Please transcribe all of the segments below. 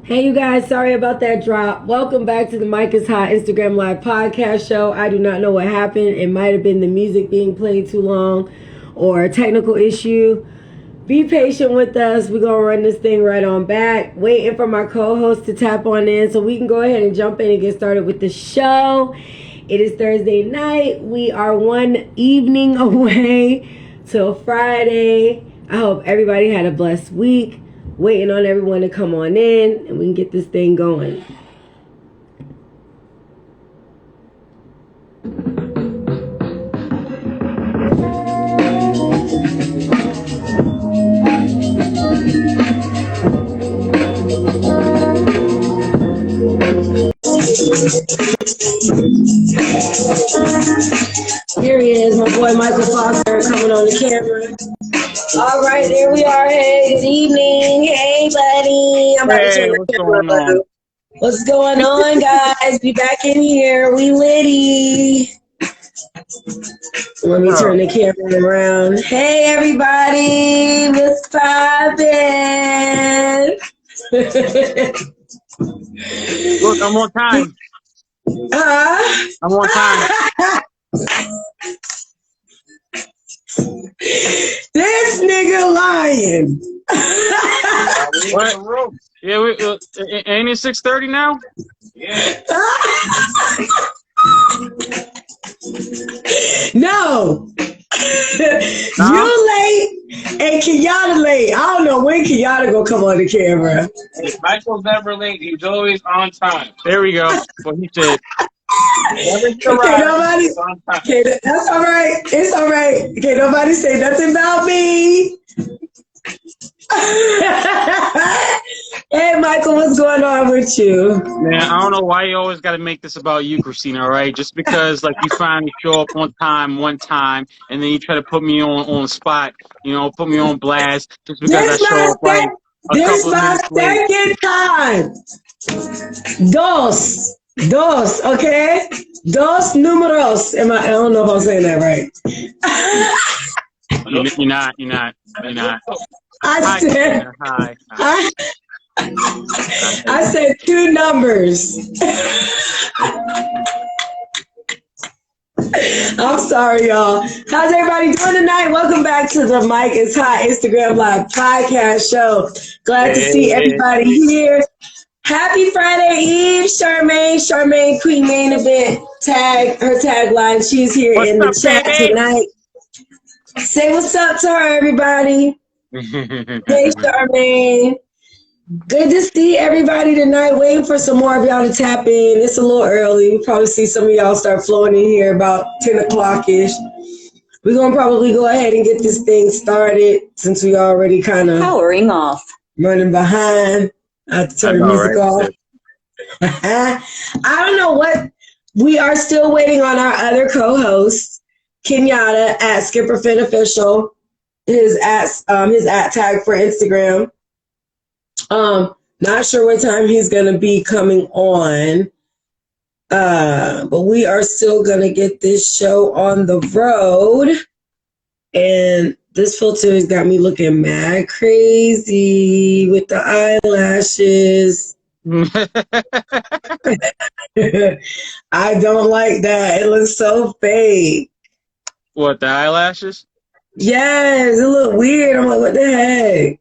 Hey, you guys, sorry about that drop. Welcome back to the Mike is Hot Instagram Live podcast show. I do not know what happened. It might have been the music being played too long or a technical issue. Be patient with us. We're going to run this thing right on back. Waiting for my co-host to tap on in so we can go ahead and jump in and get started with the show. It is Thursday night. We are one evening away till Friday. I hope everybody had a blessed week. Waiting on everyone to come on in and we can get this thing going. Here he is, my boy Michael Foster coming on the camera. All right, there we are. Hey, good evening. Hey, buddy. What's going on, guys? Be back in here. We litty. Let me turn the camera around. Hey, everybody. What's poppin'? Look, I'm on time. I'm on time. This nigga lying. What? Yeah, ain't it 6:30 now? Yeah. No. You late and Kenyatta late. I don't know when Kenyatta gonna come on the camera. Hey, Michael's never late. He's always on time. There we go. What he said. Okay, nobody. Okay, that's all right. It's all right. Okay, nobody say nothing about me. Hey, Michael, what's going on with you? Man, I don't know why you always got to make this about you, Christina, all right? Just because, like, you finally show up on time one time, and then you try to put me on the spot, you know, put me on blast, just because I show up, like, this is my second time. Dos, okay? Dos números. I don't know if I'm saying that right. You're not. I said two numbers. I'm sorry, y'all. How's everybody doing tonight? Welcome back to the Mike is Hot Instagram Live podcast show. Glad to see everybody here. Happy Friday Eve, Charmaine, Queen Main Event, her tagline. She's here in the chat tonight. Say what's up to her, everybody. Hey, Charmaine. Good to see everybody tonight. Waiting for some more of y'all to tap in. It's a little early. We'll probably see some of y'all start flowing in here about 10 o'clock-ish. We're going to probably go ahead and get this thing started since we already kind of powering off, running behind. I have to turn the music off. I don't know what. We are still waiting on our other co-host, Kenyatta at Skipperfin Official. His at tag for Instagram. Not sure what time he's gonna be coming on. But we are still gonna get this show on the road. And this filter has got me looking mad crazy with the eyelashes. I don't like that. It looks so fake. What, the eyelashes? Yes, it look weird. I'm like, what the heck?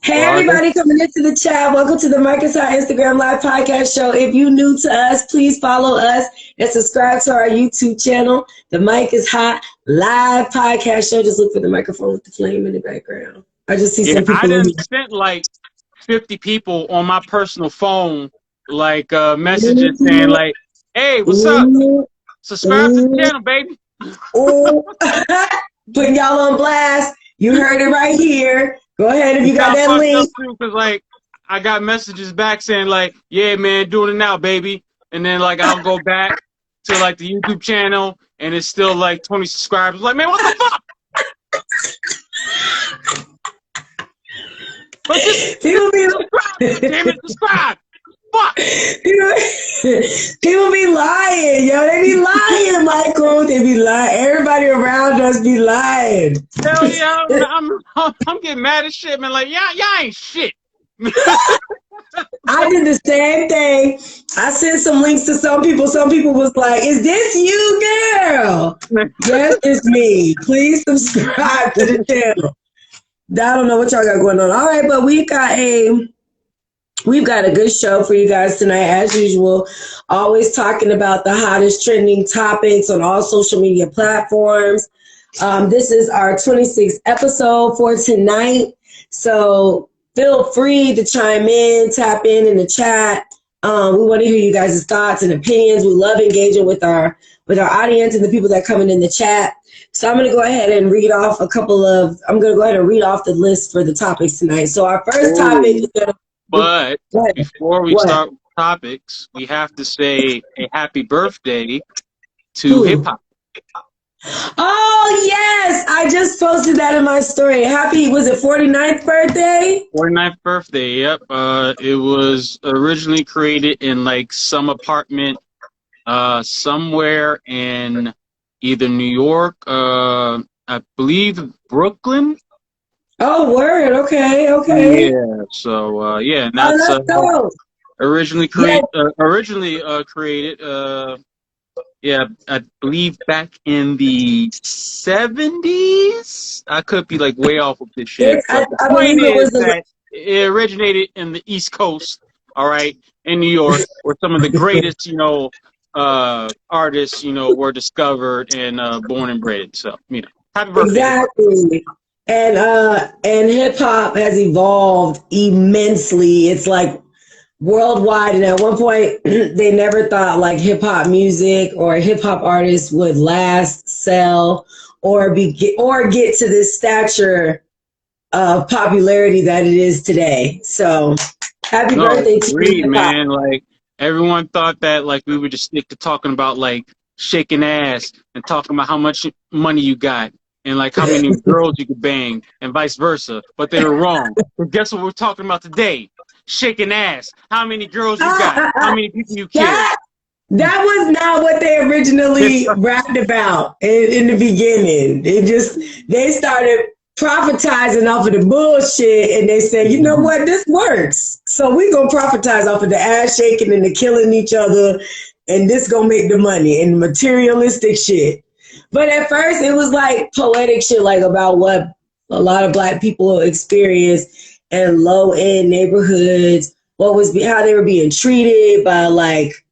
Hey, everybody coming into the chat. Welcome to the Mike is Hot Instagram Live podcast show. If you're new to us, please follow us and subscribe to our YouTube channel, the Mike is Hot Live podcast show. Just look for the microphone with the flame in the background. I just see some people. I didn't sent like 50 people on my personal phone, like messages saying like, hey, what's up? Subscribe to the channel, baby. Putting y'all on blast. You heard it right here. Go ahead if you got that link. Because like I got messages back saying like, yeah, man, doing it now, baby. And then like I'll go back to like the YouTube channel and it's still like 20 subscribers. Like, man, what the fuck? But just people be damn it, subscribe. Fuck. People be lying, yo. They be lying, Michael. They be lying. Everybody around us be lying. Hell yeah, I'm getting mad as shit, man. Like, y'all ain't shit. I did the same thing. I sent some links to some people. Some people was like, "Is this you, girl?" Yes, it's me. Please subscribe to the channel. I don't know what y'all got going on. All right, but we've got a good show for you guys tonight, as usual. Always talking about the hottest trending topics on all social media platforms. This is our 26th episode for tonight. So feel free to chime in, tap in the chat. We want to hear you guys' thoughts and opinions. We love engaging with our audience and the people that come in the chat. So I'm going to go ahead and read off the list for the topics tonight. So our first topic is going to But before we start with topics, we have to say a happy birthday to hip hop. Oh, yes. I just posted that in my story. Was it 49th birthday? 49th birthday, yep. It was originally created in like some apartment somewhere in either New York, I believe Brooklyn. Oh, word. Okay. Yeah. So and that's originally created. I believe back in the 70s. I could be like way off with this shit. But the point is that it originated in the East Coast, all right, in New York, where some of the greatest, artists, were discovered and born and bred. So, happy birthday. Exactly. And hip hop has evolved immensely. It's like worldwide, and at one point they never thought like hip hop music or hip hop artists would last, sell, or get to this stature of popularity that it is today. So happy birthday to you, man. Like everyone thought that like we would just stick to talking about like shaking ass and talking about how much money you got and like how many girls you could bang and vice versa, but they were wrong. But guess what we're talking about today? Shaking ass. How many girls you got? How many people you killed? That was not what they originally rapped about in the beginning. They started prophetizing off of the bullshit, and they said, you know what, this works. So we gonna prophetize off of the ass shaking and the killing each other, and this gonna make the money and materialistic shit. But at first it was like poetic shit, like about what a lot of Black people experienced in low-end neighborhoods, how they were being treated by like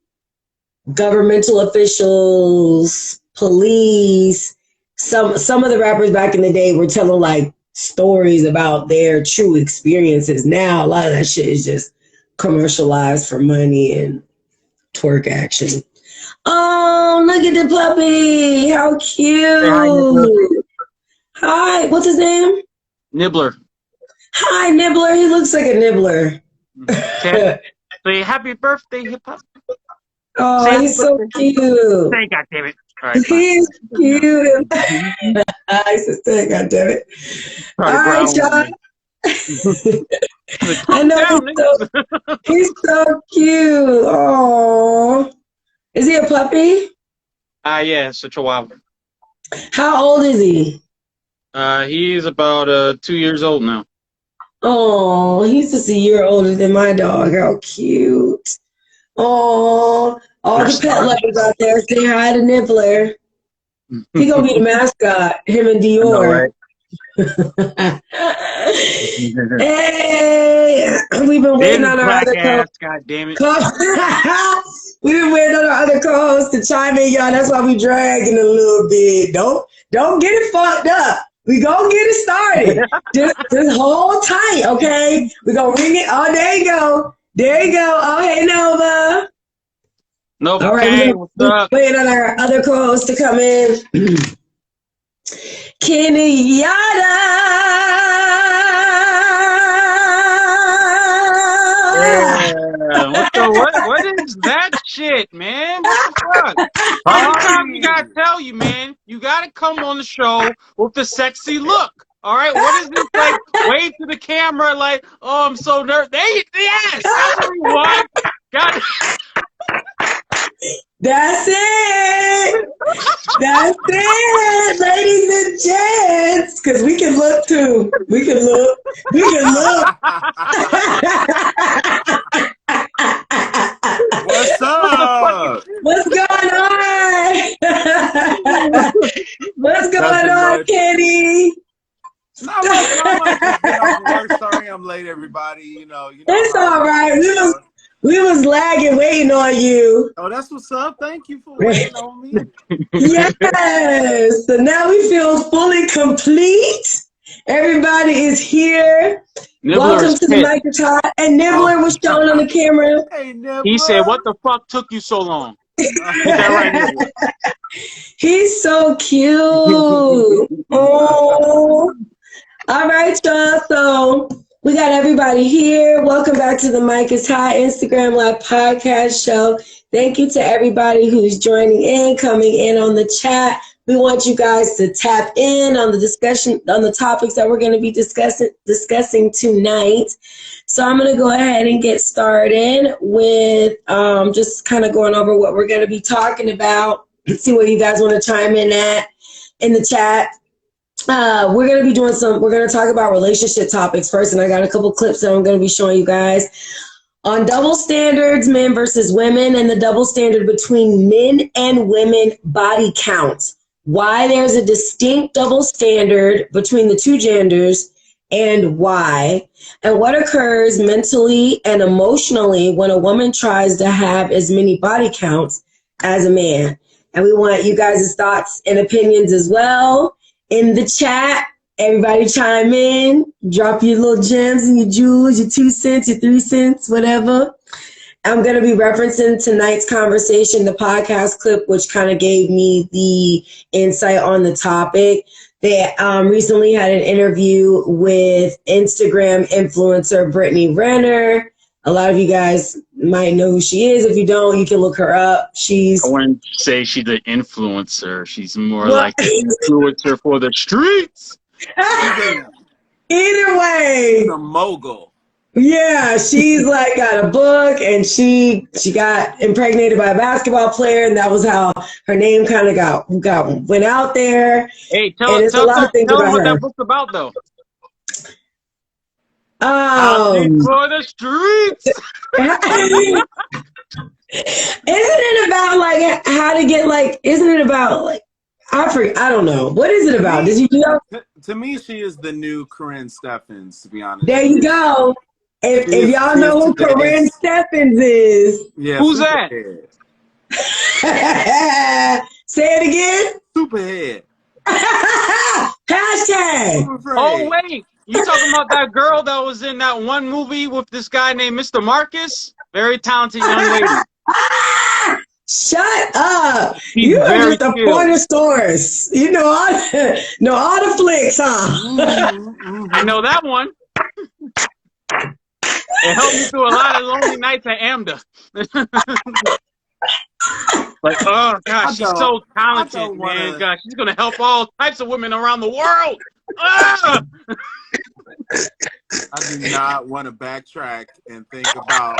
governmental officials, police. Some of the rappers back in the day were telling like stories about their true experiences. Now a lot of that shit is just commercialized for money and twerk action. Oh, look at the puppy. How cute. Hi, what's his name? Nibbler. Hi, Nibbler. He looks like a nibbler. Say happy birthday, hip hop. Oh, he's so cute. Say God damn it. All right, he's cute. I said, God damn it. All right, John. I know he's so cute. Oh, is he a puppy? Yeah, it's a chihuahua. How old is he? He's about 2 years old now. Oh, he's just a year older than my dog. How cute. Oh, all the pet lovers out there, say hi to Nibbler. He gonna be the mascot, him and Dior. Hey, we've been waiting on our other co-host. God damn it. We've been waiting on our other co-host to chime in, y'all. That's why we dragging a little bit. Don't get it fucked up. We gonna get it started. just hold tight, okay? We gonna ring it. Oh, there you go. There you go. Oh, hey, Nova. Nova, all right, what's up? Waiting on our other co-host to come in. Kenyatta. What is that shit, man? What the fuck? Sometimes we gotta tell you, man. You gotta come on the show with the sexy look. All right, what is this like? Wave to the camera, like, oh, I'm so nervous. Yes, that's what we want. Got it. That's it. That's it, ladies and gents. Because we can look too. We can look. everybody. You know It's how all it right. is. We was lagging, waiting on you. Oh, that's what's up. Thank you for waiting on me. Yes. So now we feel fully complete. Everybody is here. Welcome to the Mic is Hot. And Nibbler was shown on the camera. Hey, Nibbler. He said, "What the fuck took you so long?" Get that right, Nibbler. He's so cute. Oh. All right, y'all. So we got everybody here. Welcome back to the Mic is Hot Instagram Live podcast show. Thank you to everybody who's joining in, coming in on the chat. We want you guys to tap in on the discussion, on the topics that we're going to be discussing tonight. So I'm going to go ahead and get started with just kind of going over what we're going to be talking about. See what you guys want to chime in at in the chat. We're going to be we're going to talk about relationship topics first, and I got a couple clips that I'm going to be showing you guys on double standards, men versus women, and the double standard between men and women body count. Why there's a distinct double standard between the two genders and why, and what occurs mentally and emotionally when a woman tries to have as many body counts as a man. And we want you guys' thoughts and opinions as well in the chat. Everybody chime in, drop your little gems and your jewels, your 2 cents, your 3 cents, whatever. I'm going to be referencing tonight's conversation, the podcast clip, which kind of gave me the insight on the topic. They recently had an interview with Instagram influencer Brittany Renner. A lot of you guys might know who she is. If you don't, you can look her up. I wouldn't say she's an influencer. She's more like an influencer for the streets. Either way. She's a mogul. Yeah, she's like got a book, and she got impregnated by a basketball player, and that was how her name kind of went out there. Hey, tell them what that book's about, though. For the streets. Isn't it about like how to get like? Isn't it about like? I don't know. What is it about? Did you know? To me, she is the new Corinne Stephens. To be honest. There you go. If y'all know who Corinne Stephens is, yeah, who's that? Say it again. Superhead. Hashtag. Oh wait, you talking about that girl that was in that one movie with this guy named Mr. Marcus? Very talented young lady. Shut up! You are just a pointer source. You know all the flicks, huh? I know that one. It helped me through a lot of lonely nights at AMDA. Like, oh gosh, she's so talented, man. Gosh, she's gonna help all types of women around the world. Ah! I do not want to backtrack and think about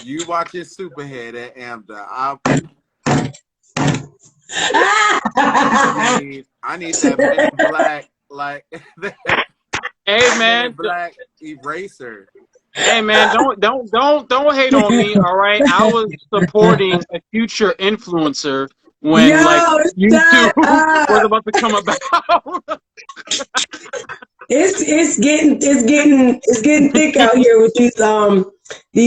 you watching Superhead at AMDA. I need that big black, like hey man, black eraser. Hey man, don't hate on me, all right? I was supporting a future influencer when YouTube was about to come about. It's getting thick out here with these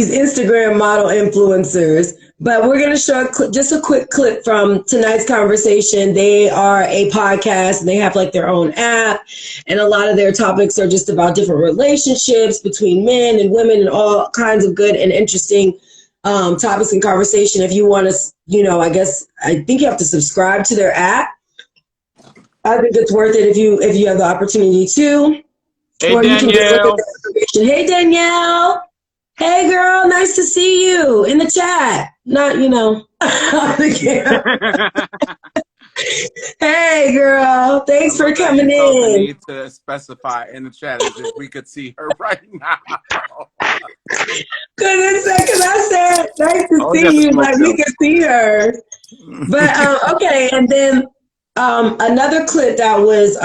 Instagram model influencers. But we're gonna show just a quick clip from tonight's conversation. They are a podcast, and they have like their own app, and a lot of their topics are just about different relationships between men and women, and all kinds of good and interesting topics and conversation. If you want to, I think you have to subscribe to their app. I think it's worth it if you have the opportunity to. Hey, or Danielle. You can just look at the information. Hey, Danielle. Hey, girl. Nice to see you in the chat. Not, on the camera. Hey, girl. Thanks for coming in. Need to specify in the chat as if we could see her right now. Because I said nice to see you, like we could see her. But okay, and then another clip that was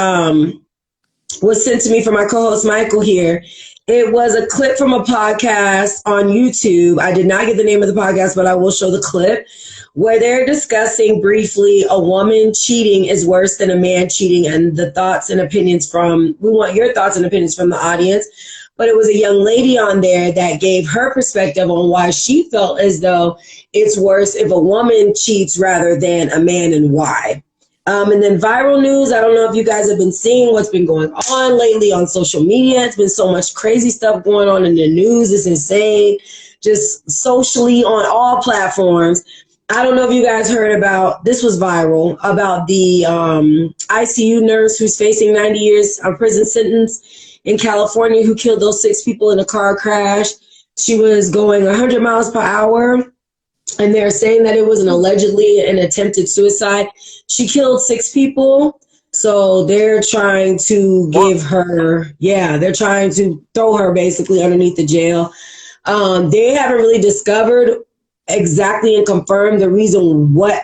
sent to me from my co-host Michael here. It was a clip from a podcast on YouTube. I did not get the name of the podcast, but I will show the clip where they're discussing briefly a woman cheating is worse than a man cheating, and the thoughts and opinions we want your thoughts and opinions from the audience. but it was a young lady on there that gave her perspective on why she felt as though it's worse if a woman cheats rather than a man, and why. And then viral news, I don't know if you guys have been seeing what's been going on lately on social media. It's been so much crazy stuff going on in the news. It's insane, just socially on all platforms. I don't know if you guys heard about, this was viral, about the ICU nurse who's facing 90 years of prison sentence in California, who killed those 6 people in a car crash. She was going 100 miles per hour. And they're saying that it was allegedly an attempted suicide. She killed 6 people. So they're trying to give her, they're trying to throw her basically underneath the jail. They haven't really discovered exactly and confirmed the reason what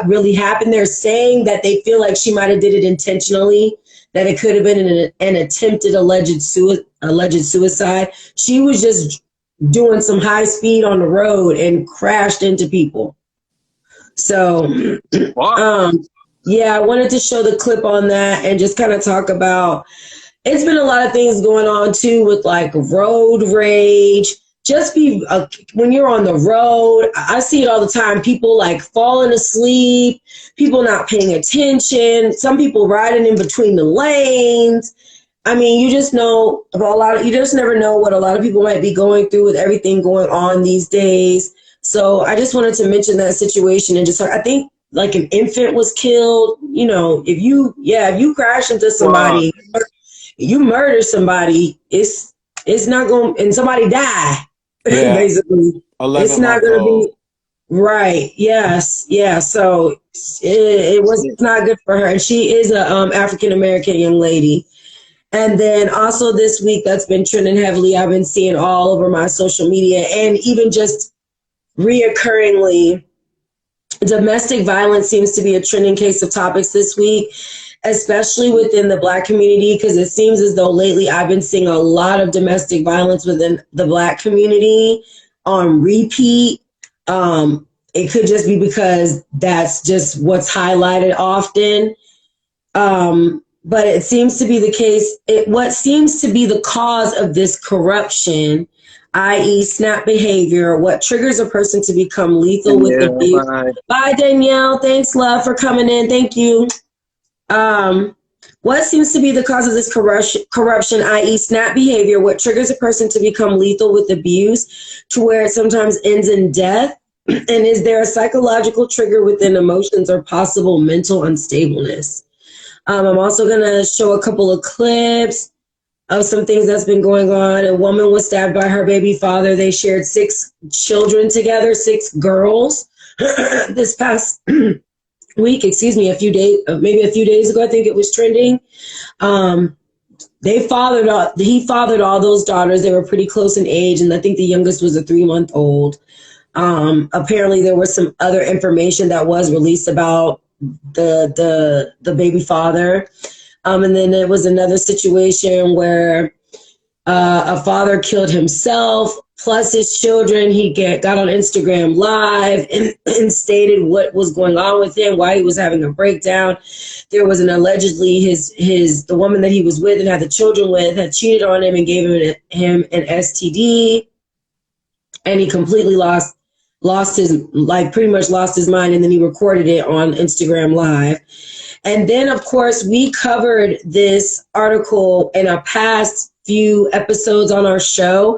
really happened. They're saying that they feel like she might have did it intentionally, that it could have been an attempted alleged suicide. She was just doing some high speed on the road and crashed into people. So, I wanted to show the clip on that and just kind of talk about, it's been a lot of things going on too with like road rage. Just when you're on the road, I see it all the time. People like falling asleep, people not paying attention, some people riding in between the lanes. I mean, you just know about you just never know what a lot of people might be going through with everything going on these days. So I just wanted to mention that situation, and just, I think like an infant was killed. You know, if you crash into somebody, you murder somebody, it's not going, and somebody die, basically. It's not going to be right. Yes. Yeah. So it's not good for her. And she is a African-American young lady. And then also this week, that's been trending heavily, I've been seeing all over my social media, and even just reoccurringly, domestic violence seems to be a trending case of topics this week, especially within the Black community, because it seems as though lately I've been seeing a lot of domestic violence within the Black community on repeat. It could just be because that's just what's highlighted often. But it seems to be the case, what seems to be the cause of this corruption, i.e. snap behavior, what triggers a person to become lethal with abuse. Bye, Danielle. Thanks, love, for coming in. Thank you. What seems to be the cause of this corruption, i.e. snap behavior, what triggers a person to become lethal with abuse to where it sometimes ends in death? And is there a psychological trigger within emotions or possible mental unstableness? I'm also going to show a couple of clips of some things that's been going on. A woman was stabbed by her baby father. They shared 6 children together, 6 girls. This past week, maybe a few days ago, I think it was trending. He fathered all those daughters. They were pretty close in age, and I think the youngest was a 3-month-old. Apparently there was some other information that was released about the baby father. And then there was another situation where a father killed himself plus his children. He got on Instagram Live and stated what was going on with him, why he was having a breakdown. There was allegedly the woman that he was with and had the children with had cheated on him and gave him an STD, and he completely pretty much lost his mind, and then he recorded it on Instagram Live. And then, of course, we covered this article in a past few episodes on our show.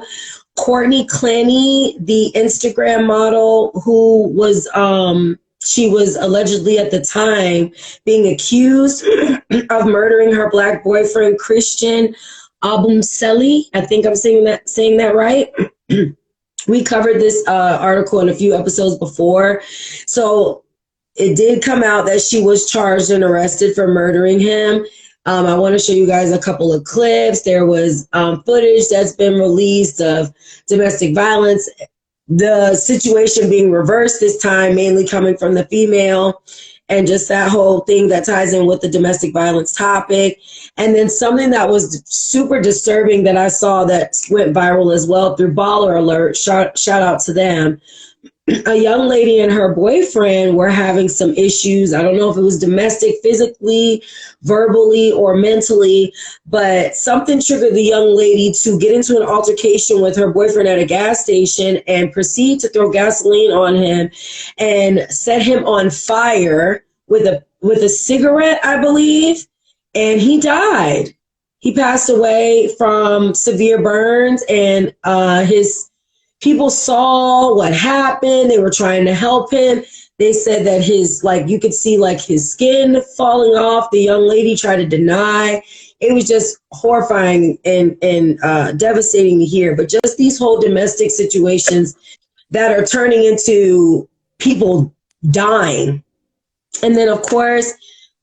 Courtney Clanny, the Instagram model who was, she was allegedly at the time being accused of murdering her Black boyfriend, Christian Abumseli. I think I'm saying that right. We covered this article in a few episodes before. So it did come out that she was charged and arrested for murdering him. I want to show you guys a couple of clips. There was footage that's been released of domestic violence, the situation being reversed this time, mainly coming from the female, and just that whole thing that ties in with the domestic violence topic. And then something that was super disturbing that I saw that went viral as well through Baller Alert, shout out to them. a young lady and her boyfriend were having some issues. I don't know if it was domestic, physically, verbally, or mentally, but something triggered the young lady to get into an altercation with her boyfriend at a gas station and proceed to throw gasoline on him and set him on fire with a cigarette, I believe, and he died. He passed away from severe burns, and his people saw what happened. They were trying to help him. They said that you could see his skin falling off. The young lady tried to deny. It was just horrifying and devastating to hear. But just these whole domestic situations that are turning into people dying. And then, of course,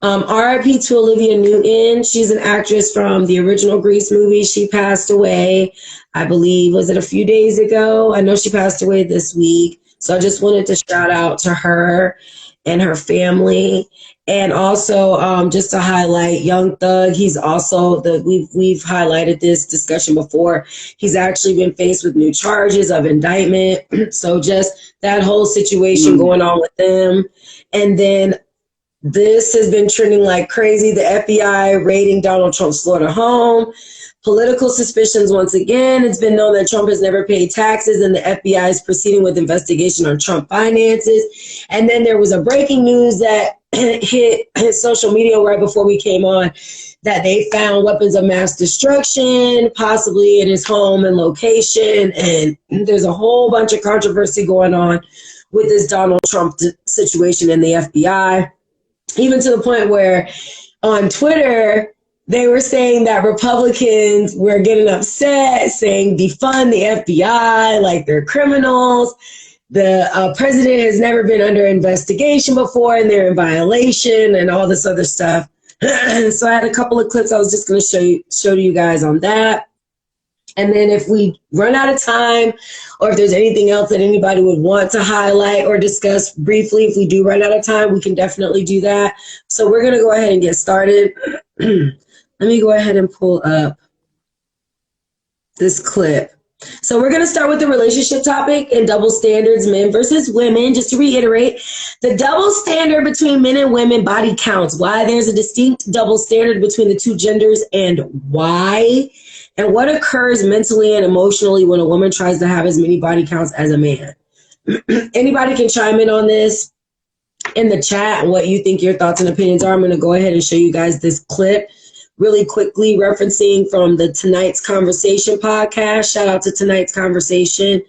RIP to Olivia Newton. She's an actress from the original Grease movie. She passed away, I believe, was it a few days ago? I know she passed away this week. So I just wanted to shout out to her and her family. And also just to highlight Young Thug. He's also, we've highlighted this discussion before. He's actually been faced with new charges of indictment. So just that whole situation going on with them. And then this has been trending like crazy. The FBI raiding Donald Trump's Florida home. Political suspicions once again. It's been known that Trump has never paid taxes, and the FBI is proceeding with investigation on Trump finances. And then there was a breaking news that hit social media right before we came on, that they found weapons of mass destruction, possibly in his home and location. And there's a whole bunch of controversy going on with this Donald Trump situation in the FBI. Even to the point where on Twitter, they were saying that Republicans were getting upset, saying defund the FBI, like they're criminals. The president has never been under investigation before and they're in violation and all this other stuff. So I had a couple of clips I was just going to show to you guys on that. And then if we run out of time, or if there's anything else that anybody would want to highlight or discuss briefly, if we do run out of time, we can definitely do that. So we're going to go ahead and get started. Let me go ahead and pull up this clip. So we're going to start with the relationship topic and double standards, men versus women. Just to reiterate, the double standard between men and women body counts, why there's a distinct double standard between the two genders and why, and what occurs mentally and emotionally when a woman tries to have as many body counts as a man. Anybody can chime in on this in the chat and what you think your thoughts and opinions are. I'm going to go ahead and show you guys this clip really quickly, referencing from the Tonight's Conversation podcast. Shout out to Tonight's Conversation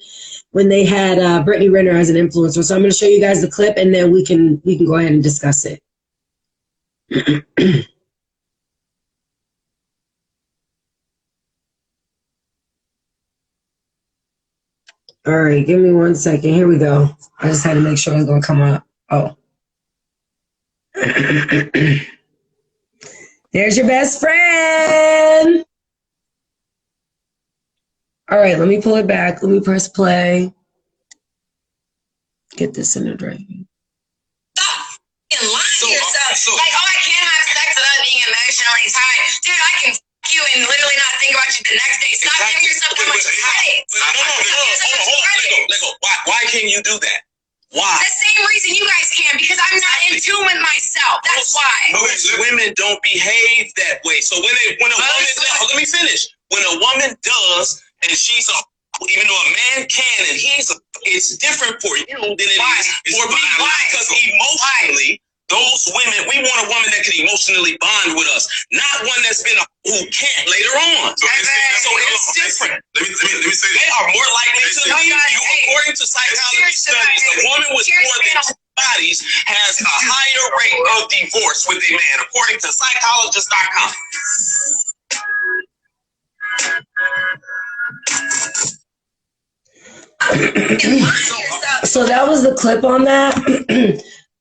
when they had Brittany Renner as an influencer. So I'm going to show you guys the clip and then we can go ahead and discuss it. All right, give me 1 second. Here we go. I just had to make sure it's going to come up. Oh. There's your best friend. All right, let me pull it back. Let me press play. Get this in the right. Stop lying to yourself. Like, oh, I can't have sex without being emotionally tired. Dude, I can f*** you and literally not think about you the next day. Stop giving yourself that much credit. Hold on. Why can you do that? Why? The same reason you guys can, because I'm not in tune with myself. That's why. Most women don't behave that way. So when a woman, let me finish. When a woman does, and she's even though a man can, and it's different for you than it is for me. Why? Because emotionally, those women, we want a woman that can emotionally bond with us, not one that's been who can't later on. So it's different. Let me say they are more likely to leave you. According to psychology studies, a woman with more than two bodies has a higher rate of divorce with a man, according to psychologist.com. So that was the clip on that.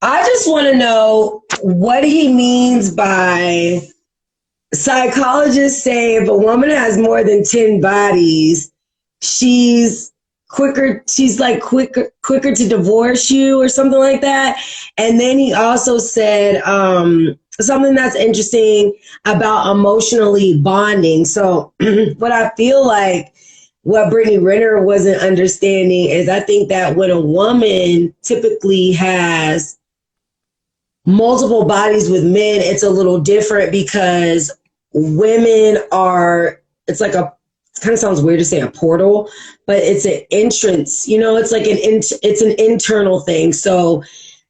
I just want to know what he means by psychologists say if a woman has more than 10 bodies, she's quicker to divorce you or something like that. And then he also said something that's interesting about emotionally bonding. So what I feel like what Brittany Renner wasn't understanding is I think that when a woman typically has multiple bodies with men, it's a little different because women are, it's like a, it kind of sounds weird to say a portal, but it's an entrance, you know, it's like it's an internal thing. So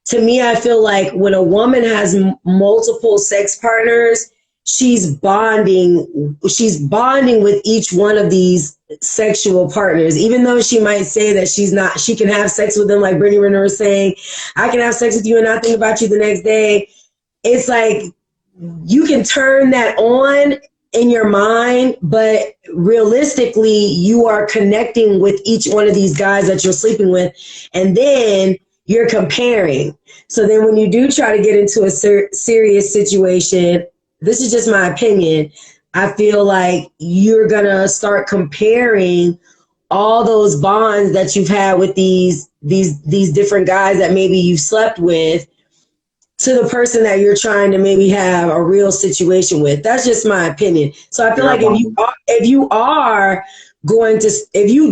to me, I feel like when a woman has multiple sex partners, she's bonding with each one of these sexual partners, even though she might say that she can have sex with them, like Brittany Renner was saying, I can have sex with you and not think about you the next day. It's like you can turn that on in your mind, but realistically, you are connecting with each one of these guys that you're sleeping with, and then you're comparing. So then when you do try to get into a serious situation, this is just my opinion, I feel like you're going to start comparing all those bonds that you've had with these different guys that maybe you slept with to the person that you're trying to maybe have a real situation with. That's just my opinion. So I feel like if you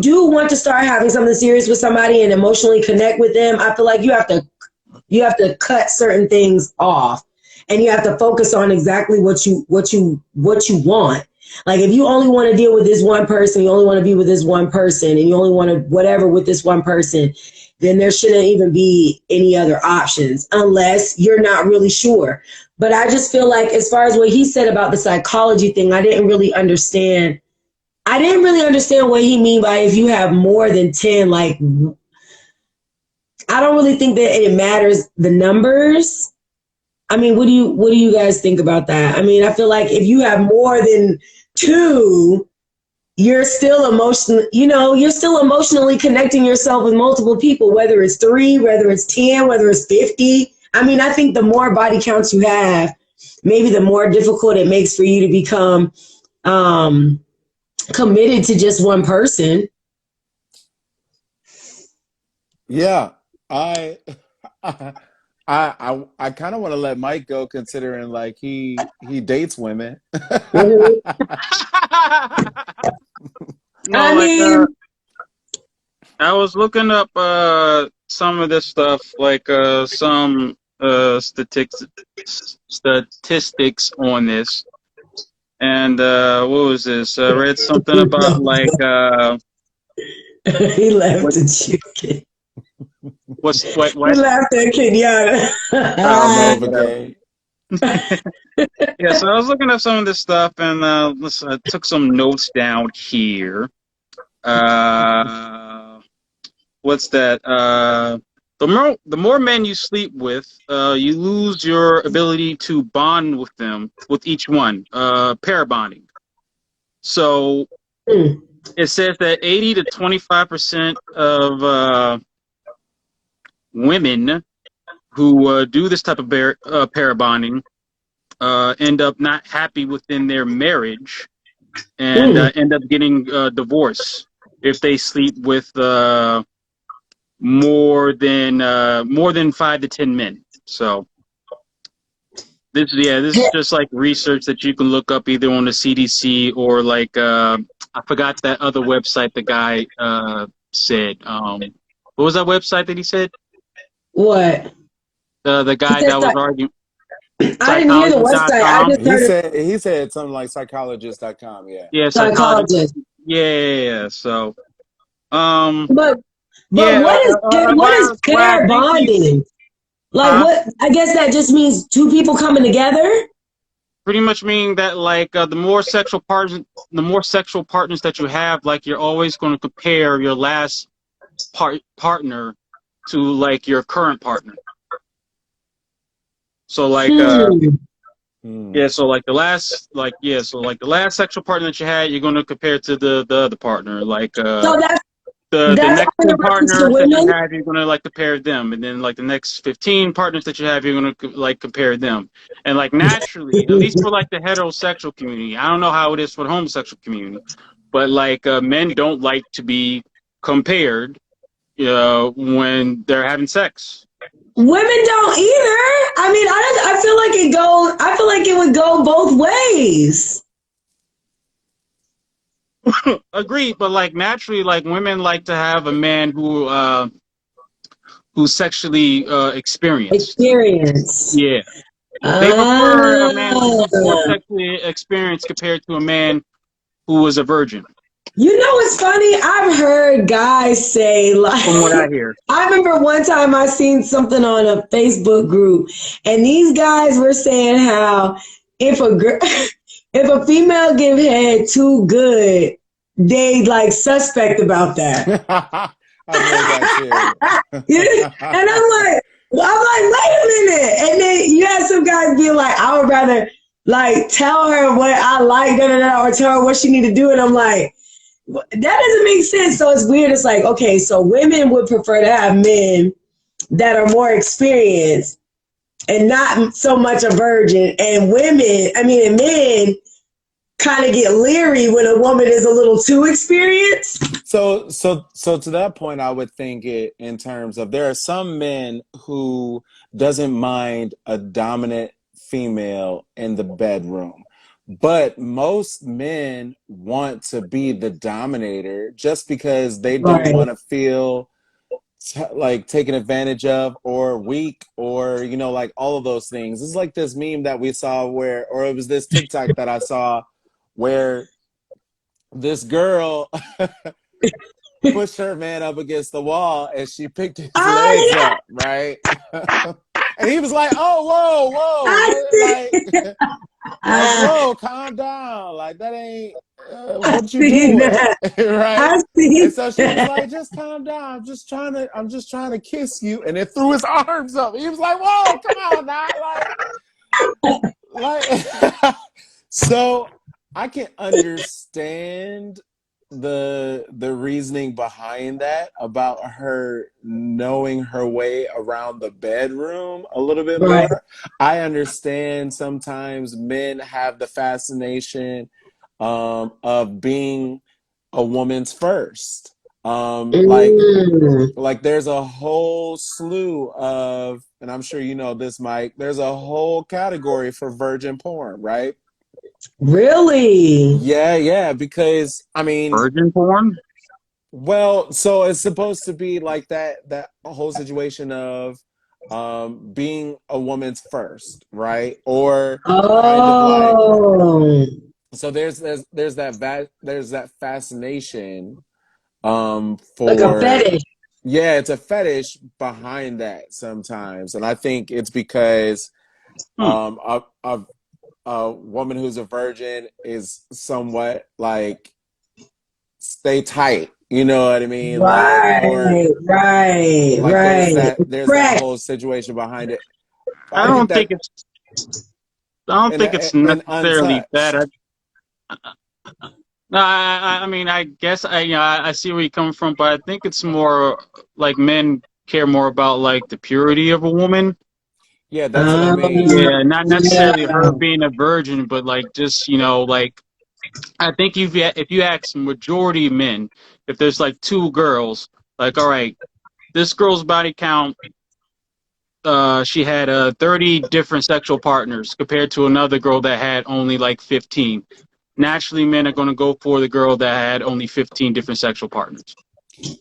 do want to start having something serious with somebody and emotionally connect with them, I feel like you have to cut certain things off, and you have to focus on exactly what you want. Like if you only want to deal with this one person, you only want to be with this one person, and you only want to whatever with this one person, then there shouldn't even be any other options unless you're not really sure. But I just feel like as far as what he said about the psychology thing, I didn't really understand what he mean by if you have more than 10, like, I don't really think that it matters the numbers. I mean, what do you guys think about that? I mean, I feel like if you have more than 2, you're still emotionally connecting yourself with multiple people, whether it's 3, whether it's 10, whether it's 50. I mean, I think the more body counts you have, maybe the more difficult it makes for you to become committed to just one person. Yeah, I kind of want to let Mike go, considering like he dates women. No, I like mean, I was looking up some of this stuff, like some statistics on this, and what was this? I read something about like he laughed at chicken. what? He laughed at Kenyatta. Oh man, Nova whatever. Gay. Yeah, so I was looking up some of this stuff, and I took some notes down here. What's that? The more men you sleep with, you lose your ability to bond with them, with each one, pair bonding. So it says that 80 to 25% of women who do this type of pair bonding end up not happy within their marriage and end up getting divorced if they sleep with more than 5 to 10 men. So this is just like research that you can look up either on the CDC or like I forgot that other website the guy said. What was that website that he said? What? The guy that was arguing. I didn't hear the website. I just heard He said something like psychologist.com. Yeah. Yeah, psychologist. Yeah. So, But yeah, what is pair bonding? Like what? I guess that just means 2 people coming together. Pretty much meaning that like the more sexual partners that you have, like you're always going to compare your last partner to like your current partner. So like so like the last sexual partner that you had, you're going to compare to the other partner. Like so the next 2 partners that women? you have, you're going to like compare them, and then like the next 15 partners that you have, you're going to like compare them. And like naturally, at least for like the heterosexual community, I don't know how it is for the homosexual community, but like men don't like to be compared when they're having sex. Women don't either. I mean, I feel like it would go both ways. Agreed, but like naturally, like women like to have a man who's sexually experienced. Experience. Yeah, they prefer a man who's more Ah. sexually experienced compared to a man who was a virgin. You know what's funny? I've heard guys say like From what I hear, I remember one time I seen something on a Facebook group and these guys were saying how if a girl if a female give head too good, they like suspect about that. I've heard that too. Yeah. And I'm like, wait a minute. And then you have some guys be like, I would rather like tell her what I like, da, da, da, or tell her what she need to do. And I'm like, that doesn't make sense. So it's weird. It's like, okay, so women would prefer to have men that are more experienced and not so much a virgin. And and men kind of get leery when a woman is a little too experienced. So to that point, I would think it in terms of there are some men who doesn't mind a dominant female in the bedroom, but most men want to be the dominator just because they don't Right. want to feel like taken advantage of or weak or like all of those things. It's like this meme that we saw or it was this TikTok that I saw where this girl pushed her man up against the wall and she picked his legs Yeah. up, right? And he was like, "Oh, whoa, like, whoa, calm down, like that ain't what you doing, right?" And so she was like, "Just calm down. I'm just trying to kiss you," and then threw his arms up. He was like, "Whoa, come on now, like." So I can understand the reasoning behind that about her knowing her way around the bedroom a little bit Right. more. I understand sometimes men have the fascination of being a woman's first. Like there's a whole slew of, and I'm sure you know this, Mike, there's a whole category for virgin porn, right? Really? Yeah, because I mean, virgin porn. well, so it's supposed to be like that whole situation of being a woman's first, right? Or kind of like, Oh. so there's that fascination Like a for, fetish. yeah, it's a fetish behind that sometimes. And I think it's because a woman who's a virgin is somewhat like stay tight, you know what I mean? Like, or like Right. there's that Fresh. whole situation behind it. I I think don't that think it's and necessarily that. untouched. No, I mean, I guess I see where you're coming from, but I think it's more like men care more about like the purity of a woman. Yeah, that's what I mean. Yeah, not Yeah. necessarily her being a virgin, but like just like I think if you ask majority of men, if there's like two girls, like all right, this girl's body count, she had 30 different sexual partners compared to another girl that had only like 15. Naturally, men are going to go for the girl that had only 15 different sexual partners.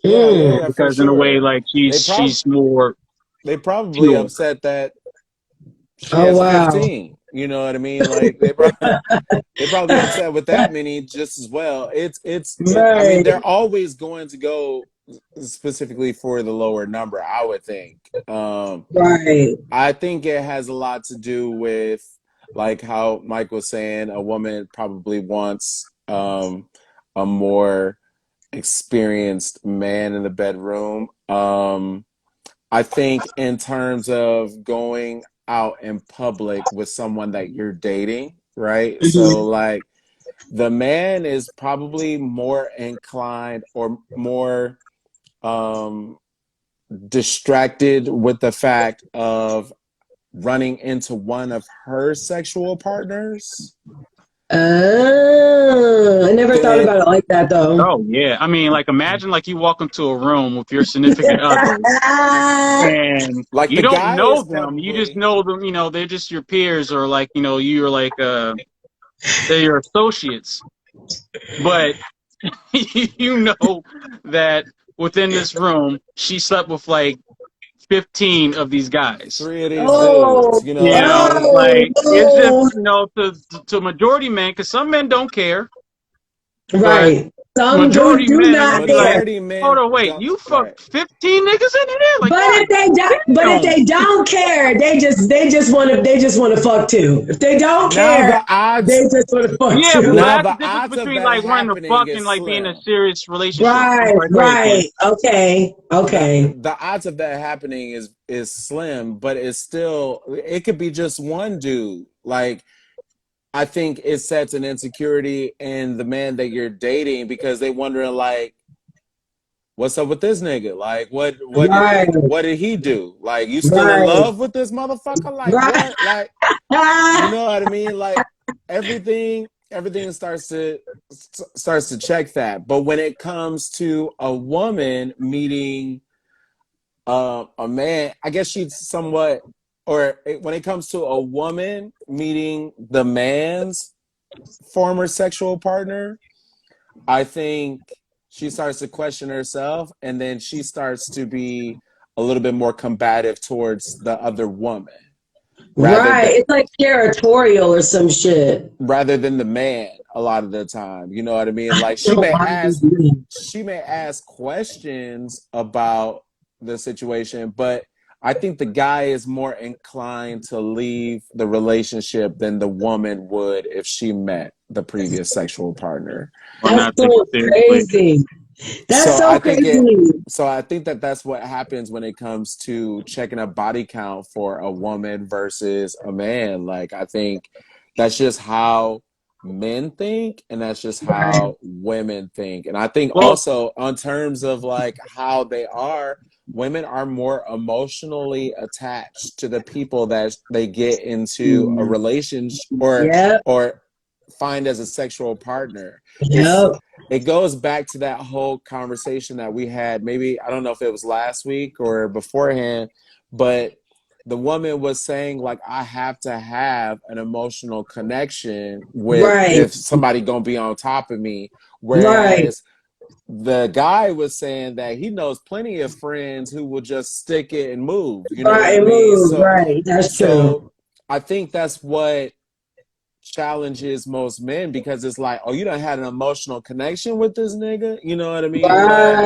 Yeah, for Because in a way, sure. like They she's more they probably pure. upset that she Oh has wow. 15. You know what I mean? Like they probably upset with that many just as well. I mean, Right. they're always going to go specifically for the lower number, I would think. Right. I think it has a lot to do with like how Mike was saying, a woman probably wants a more experienced man in the bedroom. I think in terms of going out in public with someone that you're dating, right? So Mhm. like the man is probably more inclined or more distracted with the fact of running into one of her sexual partners. Oh, I never thought Then about it like that though. Oh yeah, I mean, like imagine like you walk into a room with your significant other, and like you the don't guy know is them. You just probably, know them. They're just your peers, or like you're like they're your associates. But you know that within this room, she slept with like 15 of these guys. 3 of these Oh, dudes, you know You what I know, mean? like it's just oh, to majority men, because some men don't care, but right. Some majority do men are not gonna be like, care. Majority hold men on, wait, don't, you right. fucked 15 niggas in here? Like, But God if damn. they don't care, they just want to fuck too. If they don't Now care, the they odds, just want to fuck Yeah, but too. now that's the the difference odds of between that like wanting to happening fuck and is like being in a slim. serious relationship. I'm Right, sorry, go ahead, Quinn. right. Okay, the okay. the odds of that happening is slim, but it's still, it could be just one dude. Like, I think it sets an insecurity in the man that you're dating, because they wondering like, what's up with this nigga? Like, Right, what did he do? Like, you still in right, love with this motherfucker? Like, right. what? Like, you know what I mean? Like, everything starts to check that. But when it comes to a woman meeting a man, I guess she's somewhat, when it comes to a woman meeting the man's former sexual partner, I think she starts to question herself, and then she starts to be a little bit more combative towards the other woman, rather Right. than It's like territorial or some shit. rather than the man a lot of the time. You know what I mean? Like, Don't want to do that. she may ask questions about the situation, but I think the guy is more inclined to leave the relationship than the woman would if she met the previous sexual partner. Or That's not take it so seriously. crazy. That's So so crazy. I think that that's what happens when it comes to checking a body count for a woman versus a man. Like, I think that's just how men think, and that's just Right. how women think. And I think Well, also, on terms of like how they are, women are more emotionally attached to the people that they get into a relationship Yep. or find as a sexual partner. It's Yep. it goes back to that whole conversation that we had, maybe, I don't know if it was last week or beforehand, but the woman was saying like, I have to have an emotional connection with, Right. if somebody gonna be on top of me, Right. whereas the guy was saying that he knows plenty of friends who will just stick it and move, you know what I Right. mean? Move. so Right. That's true. so I think that's what challenges most men, because it's like, oh, you done had an emotional connection with this nigga, you know what I mean? But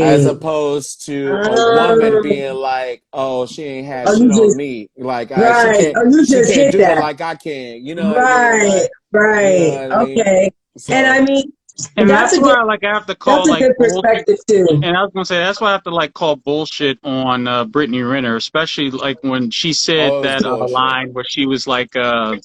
as Right. opposed to a woman Um, being like, oh, she ain't had oh, shit you on just me, like, she right. can't Oh, you she just can't hit do it that. like I can, you know what I mean? Right. Like, you know Right. what I mean? Okay. And I So, mean, and that's that's a good. why like I have to call That's a like good bullshit. perspective too. And I was gonna say that's why I have to like call bullshit on Brittany Renner, especially like when she said oh, it was that bullshit. line where she was like, Yeah.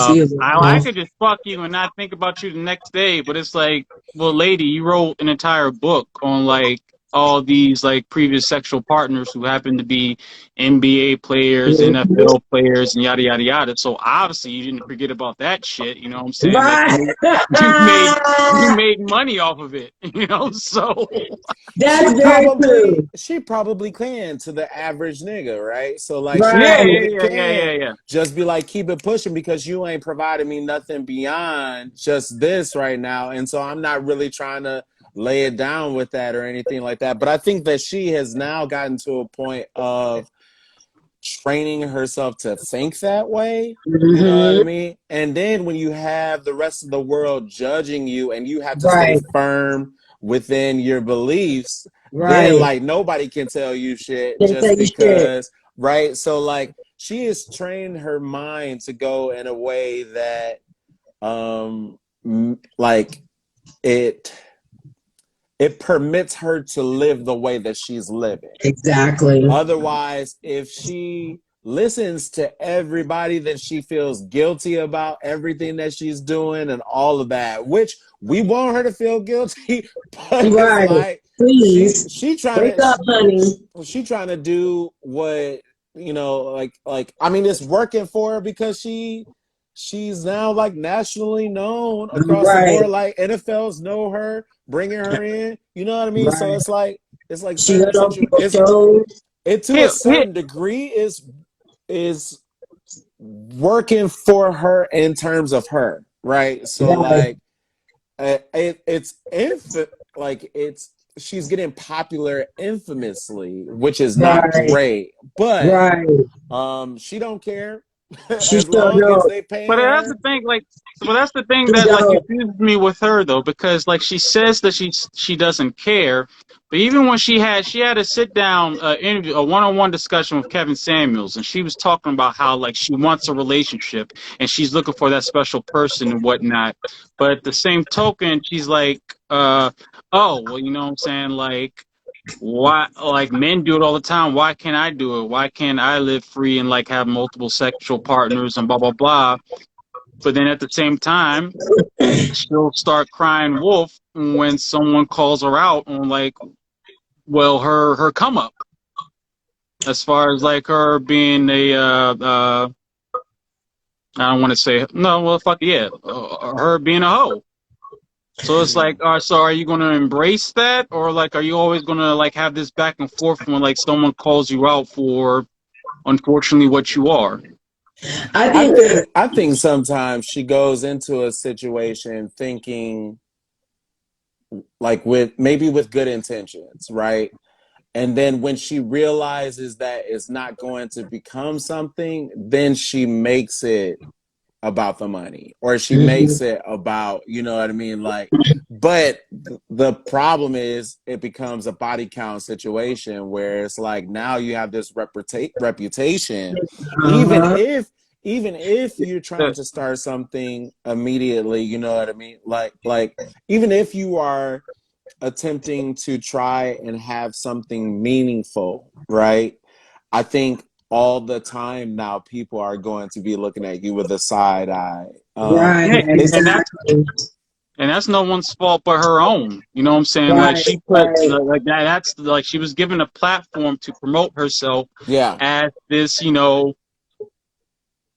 She was I off. could just fuck you and not think about you the next day. But it's like, well, lady, you wrote an entire book on like all these like previous sexual partners who happen to be NBA players, Mhm. NFL players, and yada yada yada. So obviously you didn't forget about that shit. You know what I'm saying? Like Right. you made you made money off of it. You know, so That's very true. She probably can, to the average nigga, right? So like, she yeah, Right. probably yeah, yeah, yeah, can yeah, yeah. just be like, keep it pushing, because you ain't providing me nothing beyond just this right now, and so I'm not really trying to lay it down with that or anything like that. But I think that she has now gotten to a point of training herself to think that way. You know what I Hmm. mean? And then when you have the rest of the world judging you, and you have to stay Right. firm within your beliefs, then Right. like nobody can tell you shit Didn't tell just you shit. because, right? So like, she has trained her mind to go in a way that like, it it permits her to live the way that she's living. Exactly. Otherwise, if she listens to everybody, then she feels guilty about everything that she's doing and all of that, which we want her to feel guilty, but it's Right. like Please she trying wake to up, honey. she trying to do what, like, I mean, it's working for her, because she's now like nationally known across the Right. board. Like, NFLs know her, bringing her in. You know what I mean? So Right. it's like She certain got on situ. people's shows. It to a Here, here, certain degree is working for her in terms of her, right? So Right. like, she's getting popular infamously, which is not Right. great, but Right. she don't care She as sure long as don't. they paying But that's the her. thing, like, but that's the thing She that like don't. confuses me with her though, because like she says that she doesn't care, but even when she had a sit down interview, a one-on-one discussion with Kevin Samuels, and she was talking about how like she wants a relationship and she's looking for that special person and whatnot. But at the same token, she's like, oh, well, you know what I'm saying, like. Why, like men do it all the time? Why can't I do it? Why can't I live free and like have multiple sexual partners and blah blah blah? But then at the same time, she'll start crying wolf when someone calls her out on like, well, her come up as far as like her being a I don't want to say no, well, fuck yeah, her being a hoe. So it's like, so are you gonna embrace that, or like, are you always gonna like have this back and forth when like someone calls you out for, unfortunately, what you are? I I think think I think sometimes she goes into a situation thinking like with good intentions, right? And then when she realizes that it's not going to become something, then she makes it about the money, or she makes it about, you know what I mean? Like, but the problem is it becomes a body count situation where it's like now you have this reputation, even uh-huh. if you're trying to start something immediately, you know what I mean? Like even if you are attempting to try and have something meaningful, right? I think all the time now people are going to be looking at you with a side eye. Right. Yeah, and that's Exactly. and that's no one's fault but her own. You know what I'm saying? Like Right. she put Right. like that. That's like she was given a platform to promote herself Yeah, as this,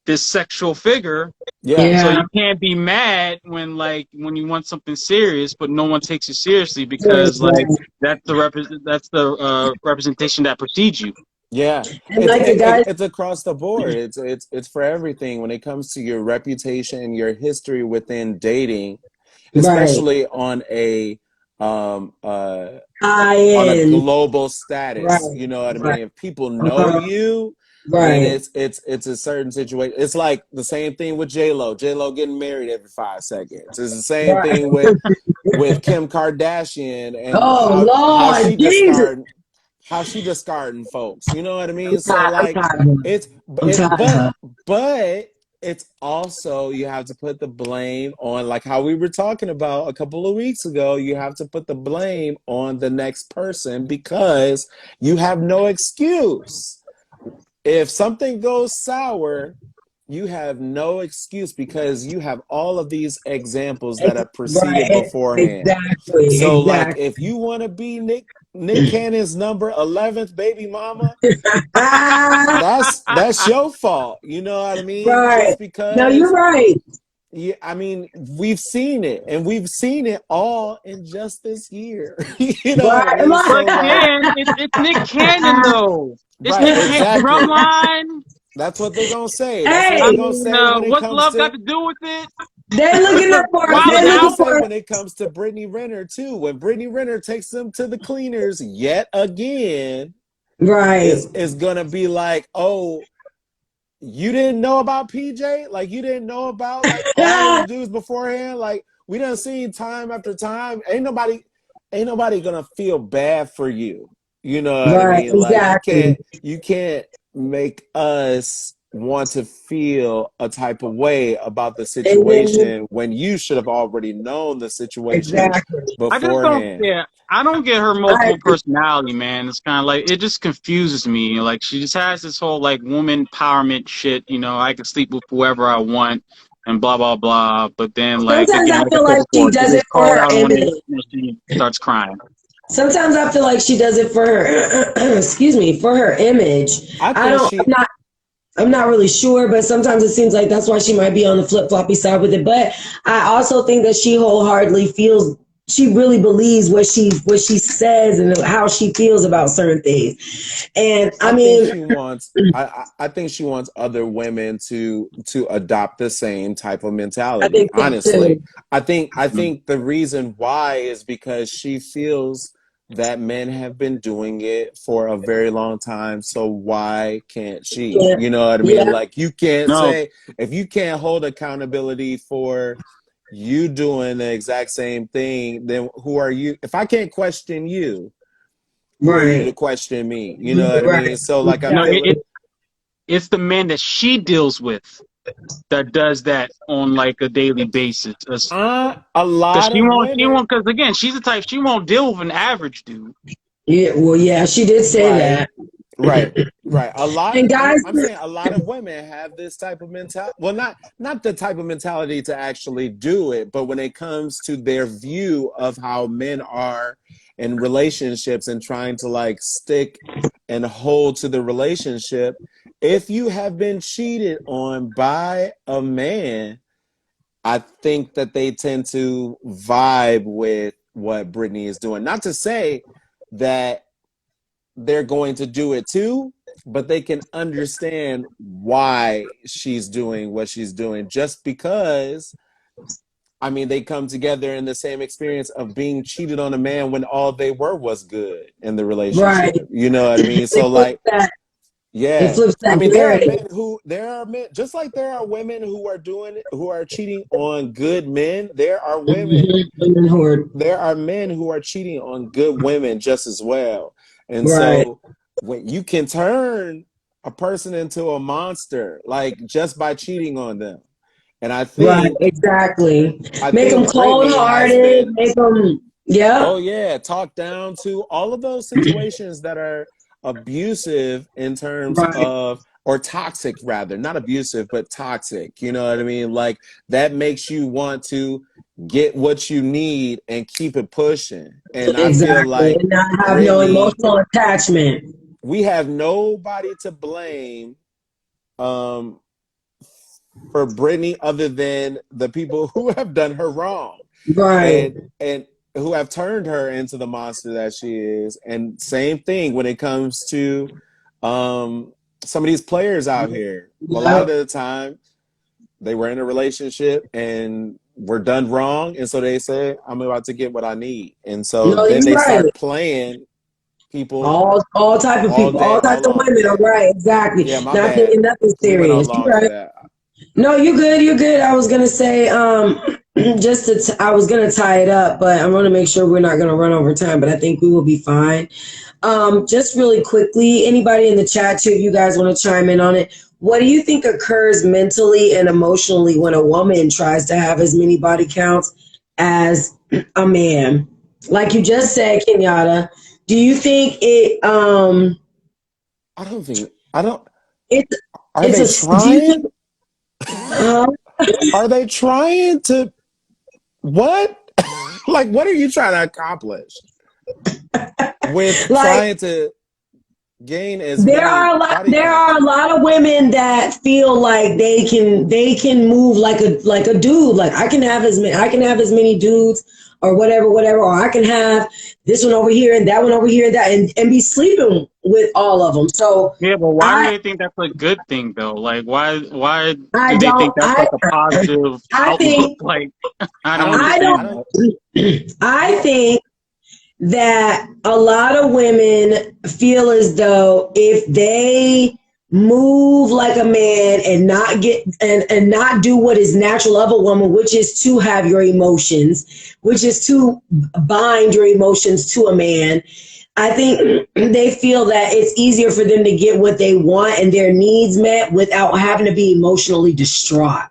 this sexual figure. yeah, So Yeah. you can't be mad when like when you want something serious, but no one takes you seriously Right. because like Right. that's the representation that precedes you. yeah. And like the guys. It's across the board. It's for everything when it comes to your reputation, your history within dating, Right. especially um uh I on a in. global Right. status. You know what I Right. mean? If people know Uh-huh. you, then Right. it's a certain situation. It's like the same thing with J-Lo. J-Lo getting married every 5 seconds. It's the same Right. thing with Kim Kardashian and Oh Lord Jesus. how she discarding folks. You know what I mean? I'm So tired. I'm like tired of her. it's I'm it tired of her. but it's also you have to put the blame on, like how we were talking about a couple of weeks ago. You have to put the blame on the next person because you have no excuse. If something goes sour, you have no excuse because you have all of these examples that have preceded Right. beforehand. Exactly. So like Exactly. if you want to be Nick Cannon's number 11th baby mama, Ah, that's your fault. You know what I mean? right. Just No, you're because, right. yeah, I mean, we've seen it, and we've seen it all in just this year. You know what I Right. mean? But So like, again, it's Nick Cannon though. It's right, Nick Cannon exactly. drumline. That's what they're gonna say. That's what I they're Hey, gonna mean, say when it what's comes love got to. to do with it? they're looking up for That's Wild what they're they're gonna looking out. say for when it comes to Brittany Renner too. When Brittany Renner takes them to the cleaners yet again, right. is gonna be like, oh, you didn't know about PJ? Like you didn't know about like all these dudes beforehand? Like we done seen time after time. Ain't nobody gonna feel bad for you. You know what I Right, mean? Like exactly. you can't make us want to feel a type of way about the And then you situation when you should have already known the situation exactly. I just don't. beforehand. Yeah, I don't get her I multiple personality, man. It's kind of like it just confuses me. Like she just has this whole like woman empowerment shit. I can sleep with whoever I want and blah blah blah. But then like sometimes again, I like I feel said like she before, she does gets it for called her out on it image. and she starts crying. Sometimes I feel like she does it for her excuse me, for her image. I I think don't she I'm not really sure, but sometimes it seems like that's why she might be on the flip floppy side with it. But I also think that she wholeheartedly feels she really believes what she says and how she feels about certain things. And I mean, think she wants. I think she wants other women to adopt the same type of I mentality. think so Honestly, too. I think the reason why is because she feels that men have been doing it for a very long time. So why can't she? Yeah, You know what I mean? yeah, Like you can't No, say if you can't hold accountability for you doing the exact same thing, then who are you? If I can't question you, who are you to right, question me? You know what I right, mean? So like I no, feel exactly. it's the men that she deals with that does that on like a daily basis. a Because lot of she women, won't, because again, she's the type, she won't deal with an average dude. Yeah, well, yeah, she did say right, that. right, right. A lot And guys, I'm saying a lot of women have this type of mentality. Well, not the type of mentality to actually do it, but when it comes to their view of how men are in relationships and trying to like stick and hold to the relationship, if you have been cheated on by a man, I think that they tend to vibe with what Britney is doing. Not to say that they're going to do it too, but they can understand why she's doing what she's doing just because, I mean, they come together in the same experience of being cheated on a man when all they were was good in the right, relationship. You know what I mean? it So flips like, that, it yeah. flips I that mean, narrative. there are men, just like there are women who are cheating on good men, Women who are there are men who are cheating on good women just as well. And right, so when you can turn a person into a monster, like just by cheating on them. And right, exactly. I Make them think cold Brittany has hearted. been, Make them, yeah, oh yeah, talked down to all of those situations that are abusive in terms right, of, or toxic rather, not abusive, but toxic. You know what I mean? Like that makes you want to get what you need and keep it pushing. And I feel exactly, like and not have no Brittany, emotional attachment. we have nobody to blame um, for Brittany other than the people who have done her wrong. Right, And who have turned her into the monster that she is. And same thing when it comes to some of these players out here. A lot of yep. the time, they were in a relationship and were done wrong, and so they say, "I'm about to get what I need," and so No, then you're they right. start playing people All type of all people, day, all types all of long. women are right, exactly. Yeah, my Not bad. thinking nothing We went on serious. You're long for right. that. No, you good. You're good. I was gonna say, I was gonna tie it up, but I'm gonna make sure we're not gonna run over time. But I think we will be fine. Just really quickly, anybody in the chat too, if you guys want to chime in on it. What do you think occurs mentally and emotionally when a woman tries to have as many body counts as a man? Like you just said, Kenyatta, do you think I don't think. I don't. it's Are it's they a do you think trying? Are they trying to what? Like, what are you trying to accomplish with like trying to gain as many body there are counts? a lot of women that feel like they can move like a dude. Like I can have as many dudes or whatever, or I can have this one over here and that one over here and that and be sleeping with all of them. So Yeah, but why do I they think that's a good thing though? Like, why I do they think don't that's like a positive I outlook? think Like, I I don't don't think. I I understand don't. that. I Well, think that a lot of women feel as though if they move like a man and not get and not do what is natural of a woman, which is to have your emotions, which is to bind your emotions to a man. I think they feel that it's easier for them to get what they want and their needs met without having to be emotionally distraught.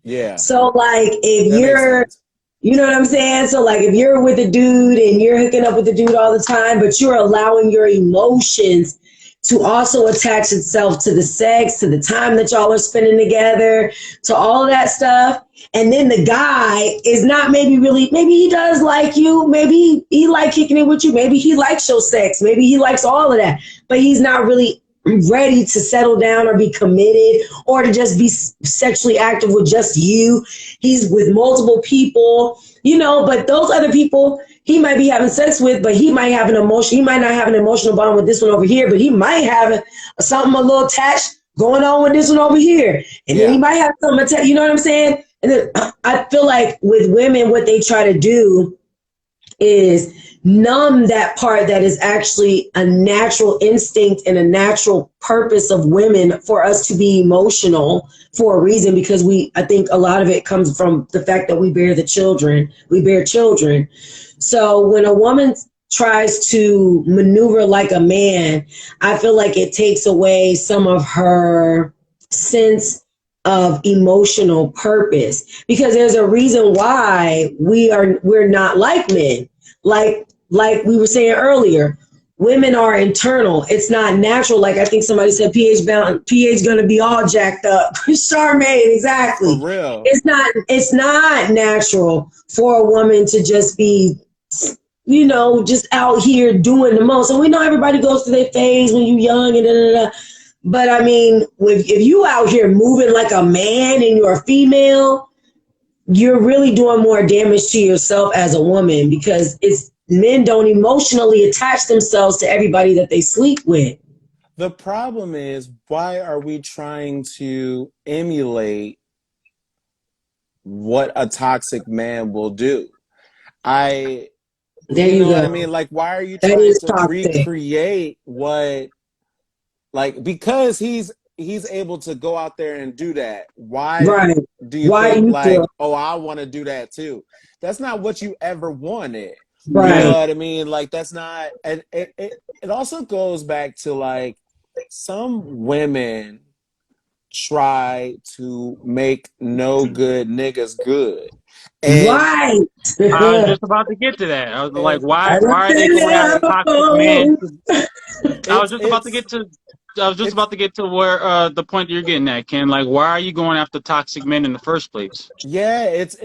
yeah, So like if that makes you're sense. you know what I'm saying? So like if you're with a dude and you're hooking up with the dude all the time, but you're allowing your emotions to also attach itself to the sex, to the time that y'all are spending together, to all of that stuff. And then the guy is not maybe he does like you, maybe he like kicking it with you, maybe he likes your sex, maybe he likes all of that, but he's not really ready to settle down or be committed or to just be sexually active with just you. He's with multiple people, you know, but those other people he might be having sex with, but he might have an emotion. He might not have an emotional bond with this one over here, but he might have something a little attached going on with this one over here. And then he might have something attached, you know what I'm saying? And then I feel like with women, what they try to do is numb that part that is actually a natural instinct and a natural purpose of women for us to be emotional for a reason, because I think a lot of it comes from the fact that we bear children. So when a woman tries to maneuver like a man, I feel like it takes away some of her sense of emotional purpose, because there's a reason why we're not like men. Like we were saying earlier, women are internal. It's not natural. Like I think somebody said, pH gonna be all jacked up. Charmaine, exactly. For real. It's not natural for a woman to just be, you know, just out here doing the most. And we know everybody goes through their phase when you're young and da da da. But I mean, if you out here moving like a man and you're a female, you're really doing more damage to yourself as a woman, because men don't emotionally attach themselves to everybody that they sleep with. The problem is, why are we trying to emulate what a toxic man will do? You know what I mean? Like, why are you trying to recreate what, like, because he's able to go out there and do that. Why do you think like, oh, I want to do that too? That's not what you ever wanted. Right. You know what I mean? Like, that's not, and it also goes back to like, some women try to make no good niggas good. And right. I was just about to get to that. I was like, why are they going after toxic men? I was just about to get to where the point that you're getting at, Ken. Like, why are you going after toxic men in the first place? Yeah, it's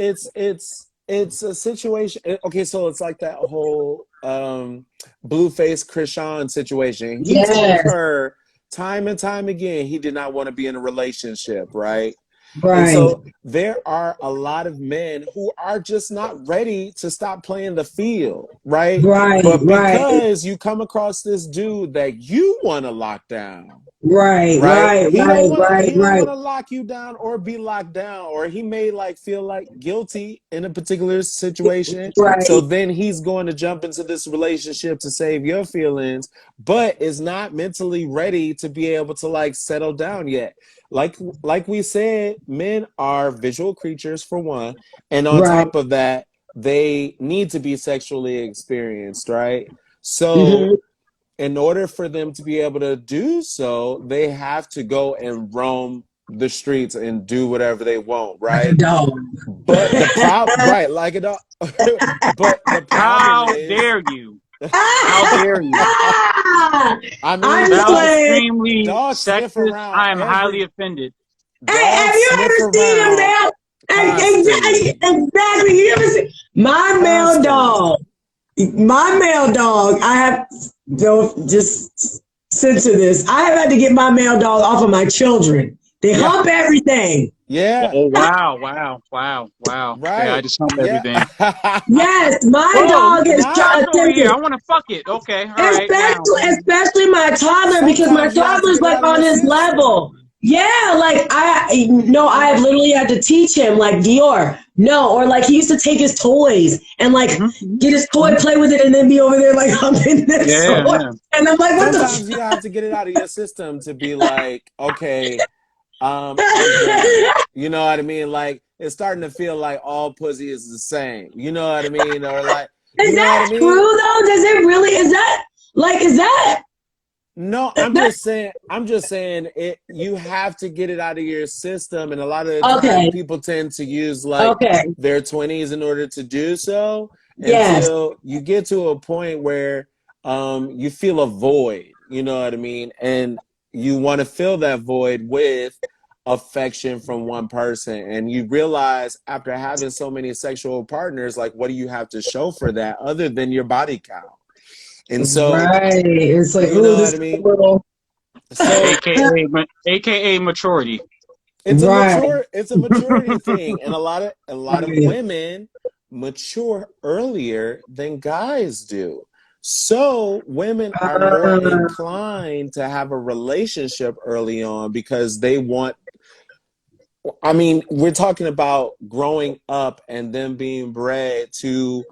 a situation. Okay, so it's like that whole Blueface Krishan situation. He told her time and time again he did not want to be in a relationship, right? And so there are a lot of men who are just not ready to stop playing the field, right? But because you come across this dude that you want to lock down, he don't want to lock you down or be locked down, or he may like feel like guilty in a particular situation. So then he's going to jump into this relationship to save your feelings, but is not mentally ready to be able to like settle down yet. Like we said, men are visual creatures for one, and on top of that, they need to be sexually experienced, right? So in order for them to be able to do so, they have to go and roam the streets and do whatever they want, right? But the problem, like a dog. But the problem is, how dare you? How dare you? I mean, that was extremely sexist. I am highly offended. Hey, have you ever seen a male? Exactly. You ever seen my male dog? My male dog. I have don't just censor this. I have had to get my male dog off of my children. They hump everything. Yeah. Oh wow. Right. Okay, I just hump everything. Yes, my dog is attempted. I want to fuck it. Okay. All right. Especially my toddler, because my toddler's like on his level. Yeah, like I have literally had to teach him, like, Dior, no, or like he used to take his toys and like get his toy, play with it, and then be over there like humping this toy. Yeah. And I'm like, what sometimes you have to get it out of your system to be like, okay, you know what I mean? Like, it's starting to feel like all pussy is the same. You know what I mean? Or like, is that true though? Does it really? Is that? No, I'm just saying it. You have to get it out of your system, and a lot of the time people tend to use like their 20s in order to do so. Until you get to a point where you feel a void. You know what I mean? And you want to fill that void with affection from one person, and you realize after having so many sexual partners, like, what do you have to show for that other than your body count? And so, it's like, you know what I mean? So AKA maturity. it's Right. a maturity thing, and a lot of Right. women mature earlier than guys do. So women are more inclined to have a relationship early on because they want, I mean, we're talking about growing up and them being bred to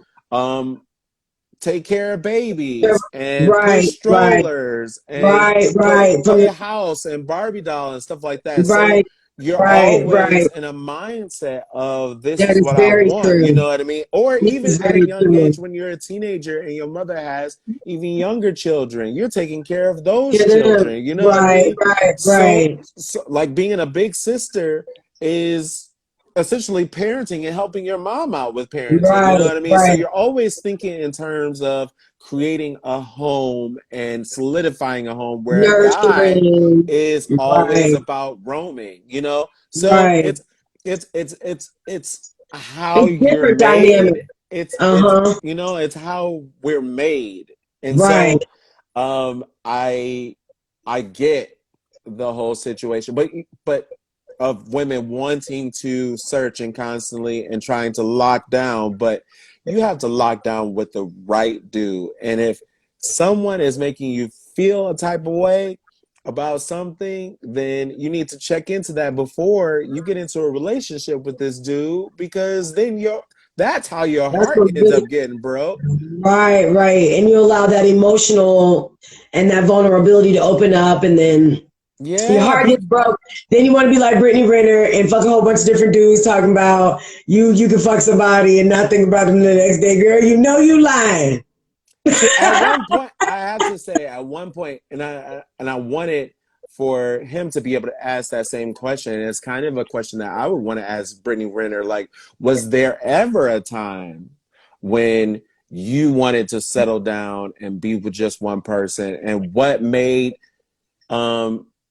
take care of babies and push Right, right, strollers and right, right, play house and Barbie doll and stuff like that. So right, you're right, always right. in a mindset of this That is is what I very want, you true. know what I mean? Or This even is at a very young true. age when you're a teenager and your mother has even younger children, you're taking care of those Get it? children, you know what I Right, mean? right, So, right, like being a big sister is essentially parenting and helping your mom out with parenting, you know right, what I mean? So right. you're always thinking in terms of creating a home and solidifying a home, where a guy Nurturing. is always Right, about roaming, you know? So right. it's how It's you're different dynamic. made. It's Uh-huh. you know, it's how we're made. And Right. so I get the whole situation, but of women wanting to search and constantly and trying to lock down, but you have to lock down with the right dude. And if someone is making you feel a type of way about something, then you need to check into that before you get into a relationship with this dude, because then that's how your That's heart what ends really, up getting broke. right, right. And you allow that emotional and that vulnerability to open up, and then your Yeah, heart gets broke. Then you want to be like Brittany Renner and fuck a whole bunch of different dudes talking about you can fuck somebody and not think about them the next day. Girl, you know you lying. see, at one point, I have to say, at one point, and I wanted for him to be able to ask that same question. And it's kind of a question that I would want to ask Brittany Renner. Like, was there ever a time when you wanted to settle down and be with just one person? And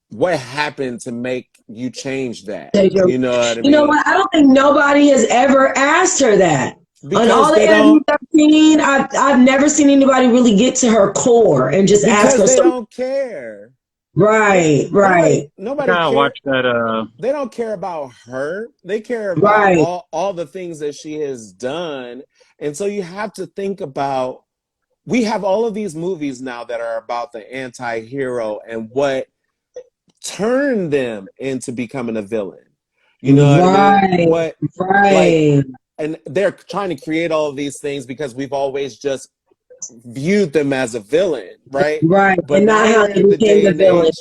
what happened to make you change that? You know what I You know mean? what? I don't think nobody has ever asked her that. On Because all the they interviews don't, I've seen, I've never seen anybody really get to her core and just ask because her they some. don't care. Right, right, Nobody Gotta care. watch that. They don't care about her. They care about right. all the things that she has done. And so you have to think about, we have all of these movies now that are about the anti-hero and what turned them into becoming a villain. You know what I mean? Right, What, like, right, and they're trying to create all of these things because we've always just viewed them as a villain, right? right. But And not now how we're they in the became day the and villain. age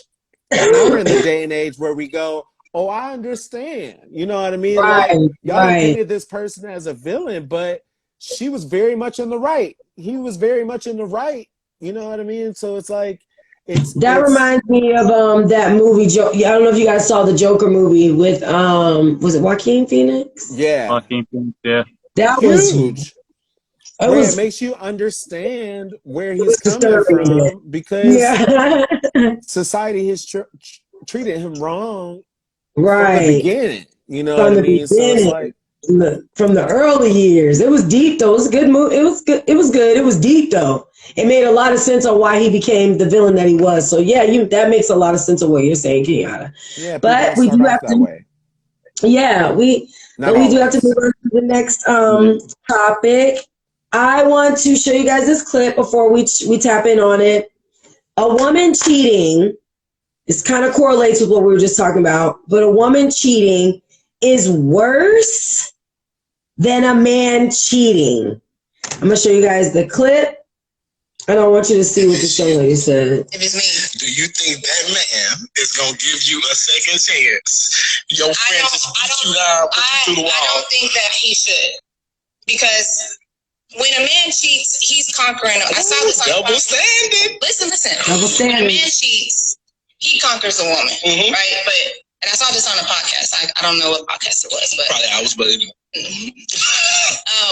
now we're in the day and age where we go, oh, I understand. You know what I mean? Like, Right, y'all done right. painted this person as a villain, but she was very much in the right. He was very much in the right. You know what I mean? So it's like, That it's reminds me of that movie. I don't know if you guys saw the Joker movie with was it Joaquin Phoenix? yeah, Yeah. That was huge. it Where it was makes you understand where it he's was coming disturbing. from, because Yeah. society has treated him wrong from the Right. beginning. You know what From I the mean? So it's beginning. like, From the early years. It was deep though. It was a good movie. It was good. It was good. It was deep though. It made a lot of sense on why he became the villain that he was. So yeah, that makes a lot of sense of what you're saying, Kenyatta. yeah, people But don't we start do off have that to, way. yeah, Not but we do have to move always. on to the next topic. I want to show you guys this clip before we tap in on it. A woman cheating, this kind of correlates with what we were just talking about, but a woman cheating is worse than a man cheating. I'm going to show you guys the clip, and I want you to see what this young lady said. If it's me. Do you think that man is gonna give you a second chance? Your friend just beat you down, put you through the wall. I don't think that he should. Because when a man cheats, he's conquering. I saw this on Double standard. Listen. Double When a standard. man cheats, he conquers a woman, right? And I saw this on a podcast. I don't know what podcast it was, but Probably ours, but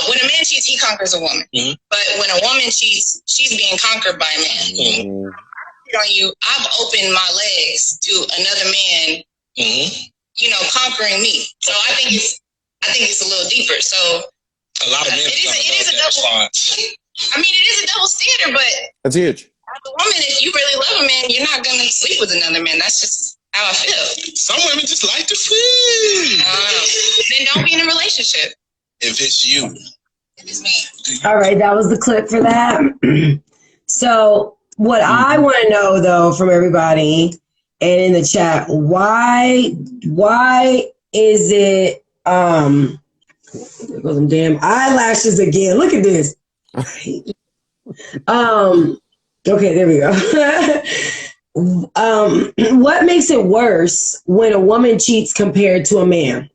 when a man cheats, he conquers a woman. But when a woman cheats, she's being conquered by a man. On you, I've opened my legs to another man, conquering me. So I think it's a little deeper. So a lot of men it is a double. I mean, it is a double standard, but That's huge. a woman, if you really love a man, you're not gonna sleep with another man. That's just how I feel. Some women just like to sleep. Then don't be in a relationship. If it's you. If it's me. All right, that was the clip for that. So what I want to know though from everybody and in the chat, why is it there goes them damn eyelashes again. Look at this. Okay, there we go. What makes it worse when a woman cheats compared to a man?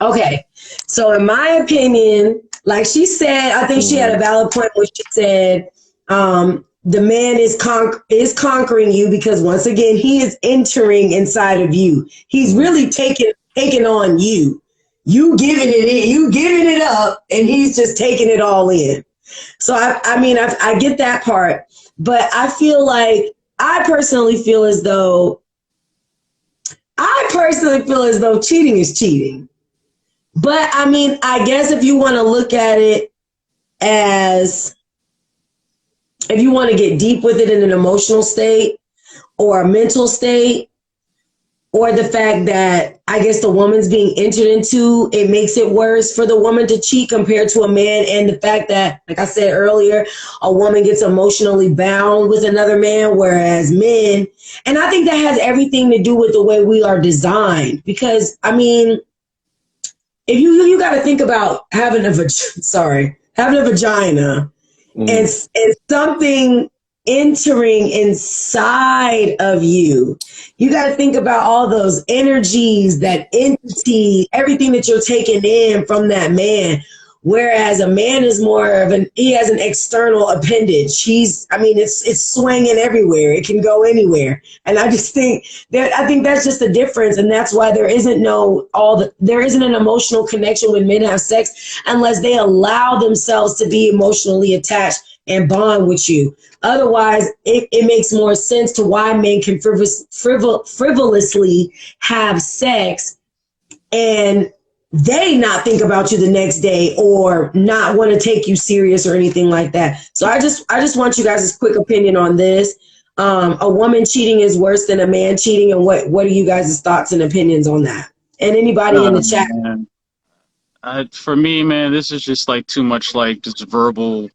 Okay, so in my opinion, like she said, I think she had a valid point when she said the man is conquering you because once again he is entering inside of you. He's really taking on you. You giving it up, and he's just taking it all in. So I get that part, but I feel like I personally feel as though cheating is cheating. But I mean, I guess if you want to look at it as, if you want to get deep with it in an emotional state or a mental state, or the fact that I guess the woman's being entered into, it makes it worse for the woman to cheat compared to a man. And the fact that, like I said earlier, a woman gets emotionally bound with another man, whereas men, and I think that has everything to do with the way we are designed. Because, I mean, if you got to think about having a vagina and something entering inside of you. You got to think about all those energies, that entity, everything that you're taking in from that man. Whereas a man is more of he has an external appendage. It's swinging everywhere. It can go anywhere. And I just think that's just the difference. And that's why there isn't an emotional connection when men have sex unless they allow themselves to be emotionally attached and bond with you. Otherwise, it makes more sense to why men can frivolously have sex and they not think about you the next day or not want to take you serious or anything like that. So I just want you guys' quick opinion on this. A woman cheating is worse than a man cheating, and what are you guys' thoughts and opinions on that? And anybody in the chat? For me, man, this is just like too much like just verbal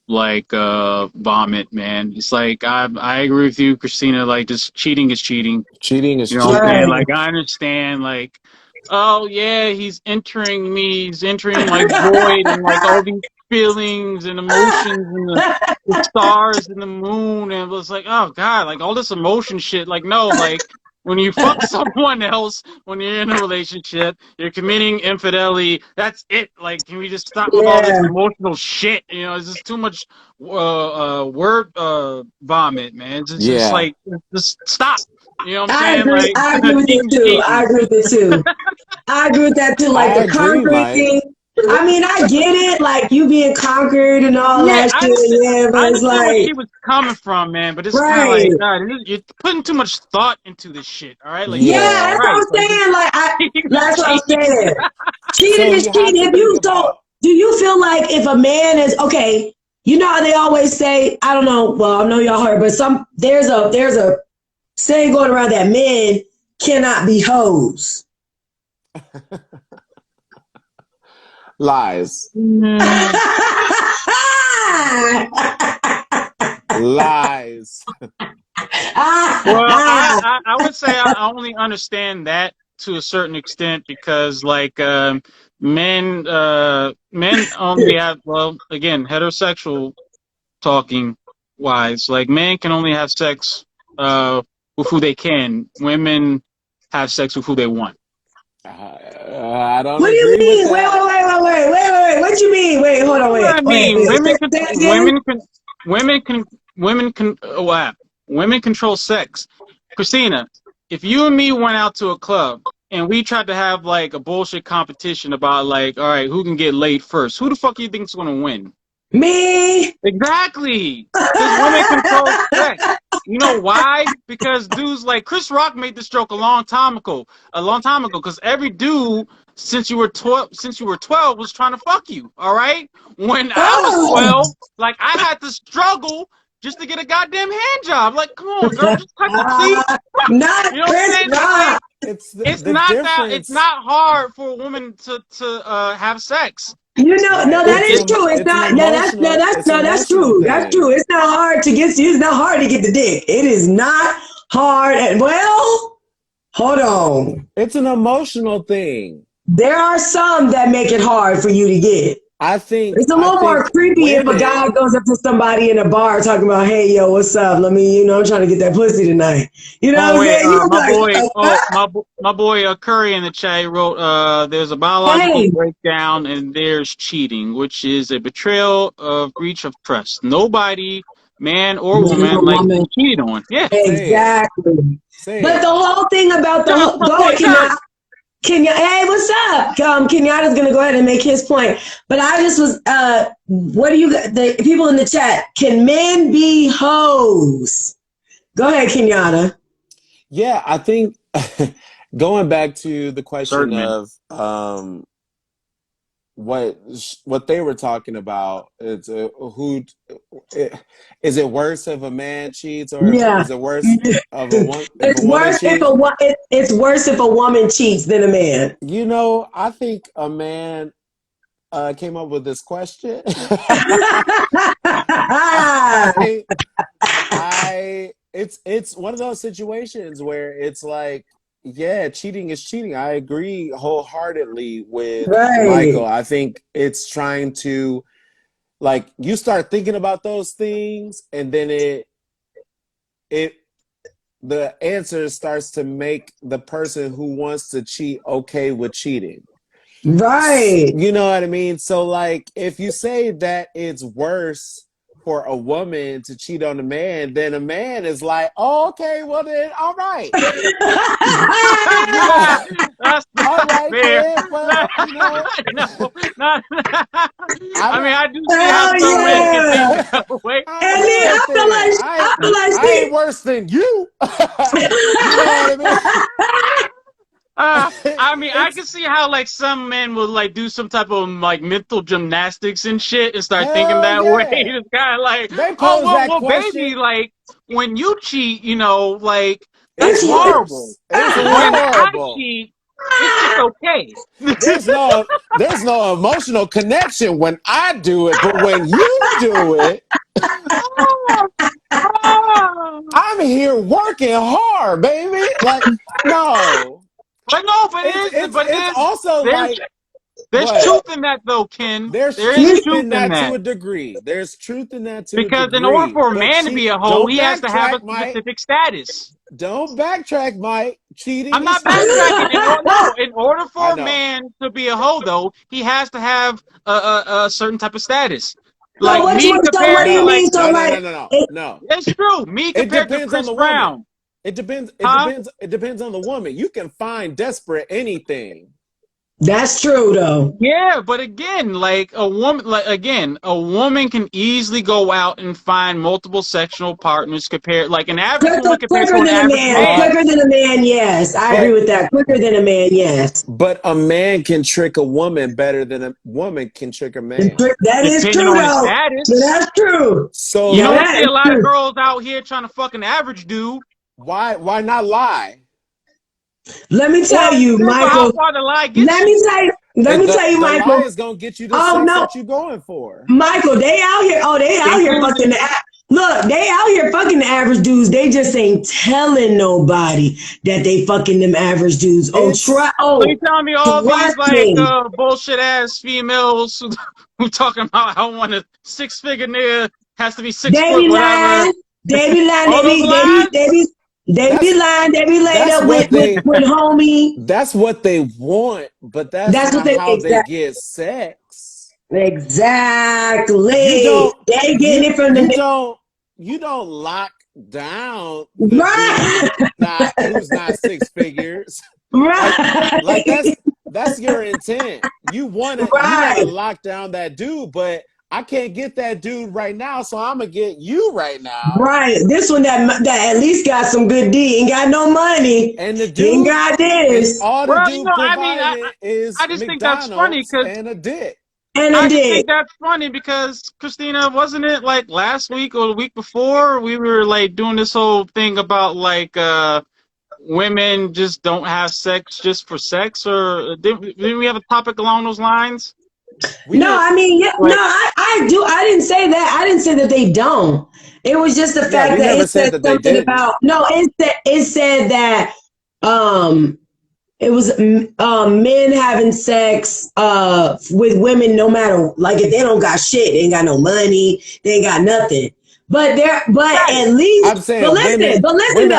vomit, man. It's like I agree with you, Christina, like just cheating is cheating. Cheating is what cheating. I'm saying? Like I understand, like, oh yeah, he's entering my void and like all these feelings and emotions and the stars and the moon, and it was like, oh god, like all this emotion shit. Like no, like when you fuck someone else, when you're in a relationship, you're committing infidelity. That's it. Like, can we just stop with all this emotional shit? You know, it's just too much word vomit, man. It's just like, just stop. You know what I'm saying? I agree with it too. I agree with that too. Like the conquering thing. I mean, I get it. Like you being conquered and all that shit. But it's like where she was coming from, man. But it's kind of like, God, you're putting too much thought into this shit. All right, like that's what I'm saying. That's what I'm saying. Cheating is cheating. Do you feel like if a man is okay? You know how they always say, I don't know. Well, I know y'all heard, but there's a saying going around that men cannot be hoes. Lies. Lies. Well, I would say I only understand that to a certain extent because, like, men only have, well, again, heterosexual talking wise, like, men can only have sex with who they can. Women have sex with who they want. I don't. What do you mean? Wait! What you mean? Wait, hold on. Wait. I mean, women control sex. Christina, if you and me went out to a club and we tried to have like a bullshit competition about like, all right, who can get laid first? Who the fuck do you think's gonna win? Me. Exactly. Because women control sex. You know why? Because dudes like Chris Rock made this joke a long time ago. Because every dude since you were 12 was trying to fuck you. All right. When I was 12, like I had to struggle just to get a goddamn hand job. Like, come on, girl, just cut the teeth. Not You know what I'm Chris saying? Rock. It's not that. It's not hard for a woman to have sex. You know, no, that is true. It's not. That's true. That's true. It's not hard to get. It's not hard to get the dick. It is not hard. Well, hold on. It's an emotional thing. There are some that make it hard for you to get. I think it's a little more creepy if a guy goes up to somebody in a bar talking about, "Hey, yo, what's up? Let me, I'm trying to get that pussy tonight." You know what I'm saying? My boy Curry in the chat wrote, "There's a biological breakdown and there's cheating, which is a betrayal of breach of trust. Nobody, man or woman, likes to be cheated on." Yeah, exactly. But the whole thing about go ahead, Kenya, hey, what's up? Kenyatta's gonna go ahead and make his point. But I just was, what do you, the people in the chat, can men be hoes? Go ahead, Kenyatta. Yeah, I think going back to the question of what they were talking about, it's is it worse if a man cheats or is it worse of a woman? It's worse if a woman cheats than a man. You know, I think a man came up with this question. It's one of those situations where it's like, yeah, cheating is cheating. I agree wholeheartedly with Michael. I think it's trying to, like, you start thinking about those things, and then the answer starts to make the person who wants to cheat okay with cheating. Right. You know what I mean? So, like, if you say that it's worse for a woman to cheat on a man, then a man is like, oh, okay, well then, all right. That's all right, fair. Then, well, I mean, I do see how some men can think that way. I ain't worse than you. You know what I mean? I mean, I can see how like some men will like do some type of like mental gymnastics and shit and start thinking that way. It's kind of like, well, baby, like when you cheat, like that's horrible. It's when horrible. I cheat, it's just okay. There's no emotional connection when I do it, but when you do it, I'm here working hard, baby. Like, no. But no, but it's also like there's truth in that though, Ken. There's truth in that to a degree. There's truth in that to a degree. Because in order for a man to be a hoe, he has to have a specific status. Don't backtrack, Mike. Cheating. I'm not backtracking. In order for a man to be a hoe, though, he has to have a certain type of status. Like me compared to like no. It's true. Me compared to Chris Brown. It depends on the woman. You can find desperate anything. That's true though. Yeah, but again, like a woman can easily go out and find multiple sexual partners compared like an average woman compared to an average man. Quicker than a man, yes. I agree with that. Quicker than a man, yes. But a man can trick a woman better than a woman can trick a man. That is true though. That's true. So you don't see a lot of girls out here trying to fuck an average dude. Why not lie? Let me tell you, Michael. Let me tell you, Michael. The lie is gonna get you the sex that you're going for. Michael, they out here. Oh, they out here fucking. Look, they out here fucking the average dudes. They just ain't telling nobody that they fucking them average dudes. So you telling me all these like bullshit ass females who talking about I want a 6-figure nigga has to be 6 foot whatever. They be lying. They be lying. They be laid up with homie. That's what they want, but that's not how they get sex. Exactly. They getting it from you don't lock down right. who's not 6 figures. Right. Like that's your intent. You want to lock down that dude, but I can't get that dude right now, so I'm gonna get you right now. Right, this one that at least got some good D, ain't got no money, and the dude ain't got this. All the dude provided is I just McDonald's think that's funny because and a dick. and I a just dick. think that's funny because Christina, wasn't it like last week or the week before we were like doing this whole thing about like women just don't have sex just for sex, or didn't we have a topic along those lines? I mean, yeah, Like, I do. I didn't say that. I didn't say that they don't. It was just the Yeah, fact we that never it said said that they something didn't. about no. It said that it was men having sex with women no matter, like, if they don't got shit, they ain't got no money, they ain't got nothing. But right. at least, I'm saying women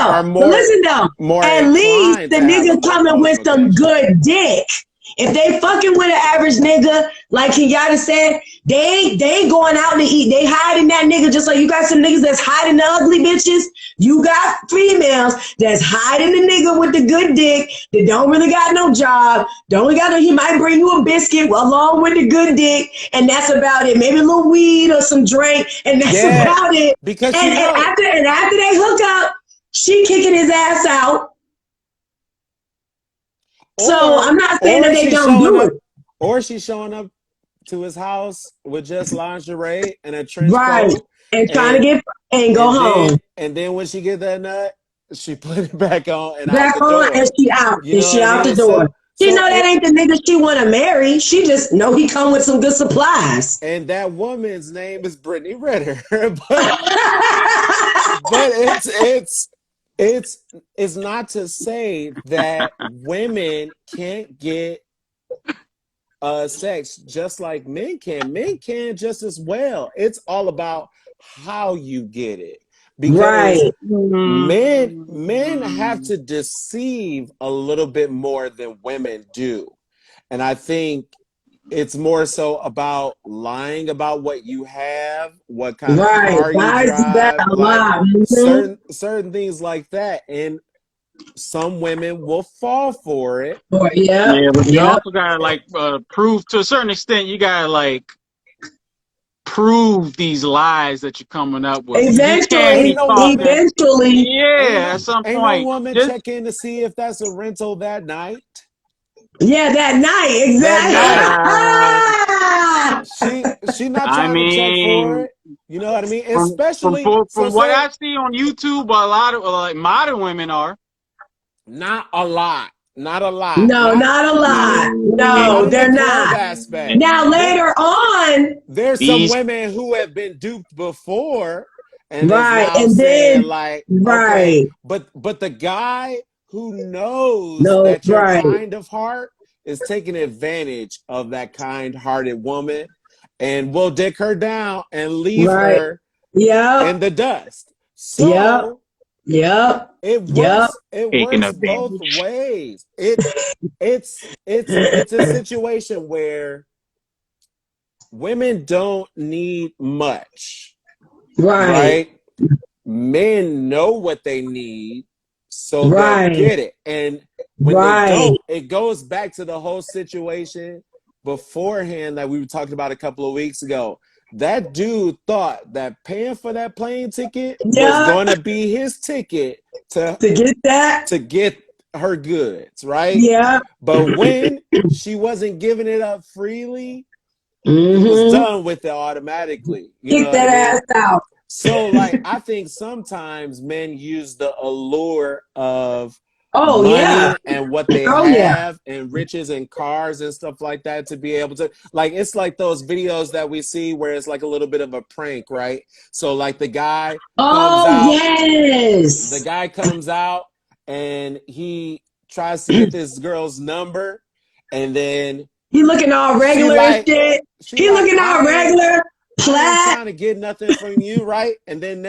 are listen though, more at least inclined the to have nigga coming with emotional some connection. good dick. If they fucking with an average nigga, like Kenyatta said, they ain't going out to eat. They hiding that nigga, just like you got some niggas that's hiding the ugly bitches. You got females that's hiding the nigga with the good dick that don't really got no job. Don't got no. He might bring you a biscuit along with the good dick, and that's about it. Maybe a little weed or some drink, and that's Yeah, about it. because And after they hook up, she kicking his ass out. So I'm not saying that they don't do it. She's showing up to his house with just lingerie and a trench Right. coat, And trying to and get and go home. then when she get that nut, she put it back on and out Back the on and door. she out. You And know what she I out the mean? door. She So know that ain't the nigga she wanna marry. She just know he come with some good supplies. and that woman's name is Brittany Ritter, but it's not to say that women can't get sex just like men can. Men can just as well. It's all about how you get it, because Right. men have to deceive a little bit more than women do, and I think it's more so about lying about what you have, what kind of Right. car you Guys do that drive, a like lot. Mm-hmm. certain things like that, and some women will fall for it. Yep. Yeah, but you Yep. also gotta like prove to a certain extent. You gotta like prove these lies that you're coming up with. You just can't Ain't Eventually, be no talking. woman eventually. Yeah, at some ain't no point, woman just check in to see if that's a rental that night. Yeah, that night, That night, exactly. she not I trying to check for mean, it. You know what I mean? from Especially so from what say I see on YouTube, a lot of like modern women are. not a lot, not a lot, No, not a lot. not No, in the they're club not. aspect. Now later on, There's some These women who have been duped before and is right, now and saying then like, okay, right, but the guy who knows no, that you're right, kind of heart is taking advantage of that kind-hearted woman and will dick her down and leave right. her in Yep, the dust. yep, So yep, yep. it taking works both advantage. ways. It's a situation where women don't need much, Right, right? Men know what they need, so they'll right, get it. And when they right. don't, it goes back to the whole situation beforehand that we were talking about a couple of weeks ago. That dude thought that paying for that plane ticket was Yep, going to be his ticket to get that. to get her goods, right? Yep. But when she wasn't giving it up freely, he was Mm-hmm. done with it automatically. You know Kick what I that mean? ass out. So, like, I think sometimes men use the allure of Oh yeah. money and what they Oh yeah. have and riches and cars and stuff like that to be able to, like, it's like those videos that we see where it's like a little bit of a prank, right? So, like, Oh the yes. guy comes out and he tries to get this girl's number, and then He looking all she regular and like, shit. she He like, looking all regular. I ain't Plaid trying to get nothing from you, right? And then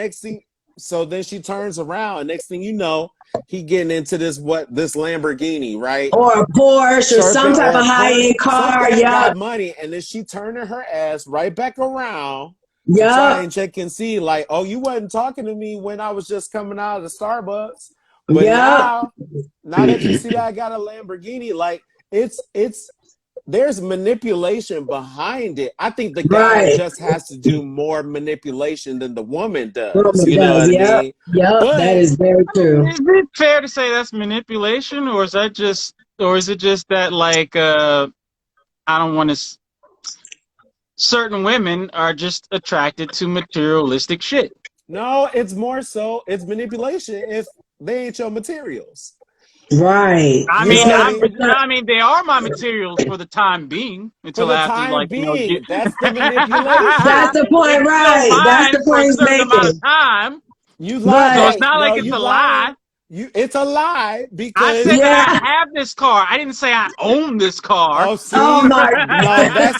so then she turns around, and next thing you know, he getting into this Lamborghini, right? or a Porsche or Sharping some type or of a high Porsche, end car. something that Yup. got money, and then she turning her ass right back around to try Yup. and check and see, like, oh, you wasn't talking to me when I was just coming out of the Starbucks, but Yup. now that you see that I got a Lamborghini, like it's there's manipulation behind it. I think the guy Right. just has to do more manipulation than the woman does. Woman You know does. what I Yep. mean? Yep. That But is very true. Is it fair to say that's manipulation, or is that just, or is it just that like I don't want to. certain women are just attracted to materialistic shit. No, it's more so it's manipulation if they ain't your materials. Right. I You mean, know what I mean? they are my materials for the time being For until the I have to, time like, being, that's the That's manipulation. the it's point, still right? That's mine the for point a he's certain amount of making. time. You lie, So But it's not like no, it's you a lie. lying. It's a lie I because said that yeah. I have this car. I didn't say I own this car. oh, Oh see, my no, God. that's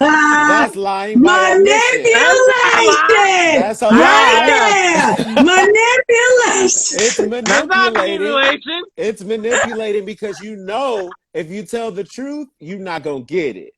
lying by omission. That's not a lie. Manipulation. That's a Right I lie. there. It's Manipulation. That's not manipulating. manipulation. It's manipulating because you know if you tell the truth, you're not gonna get it.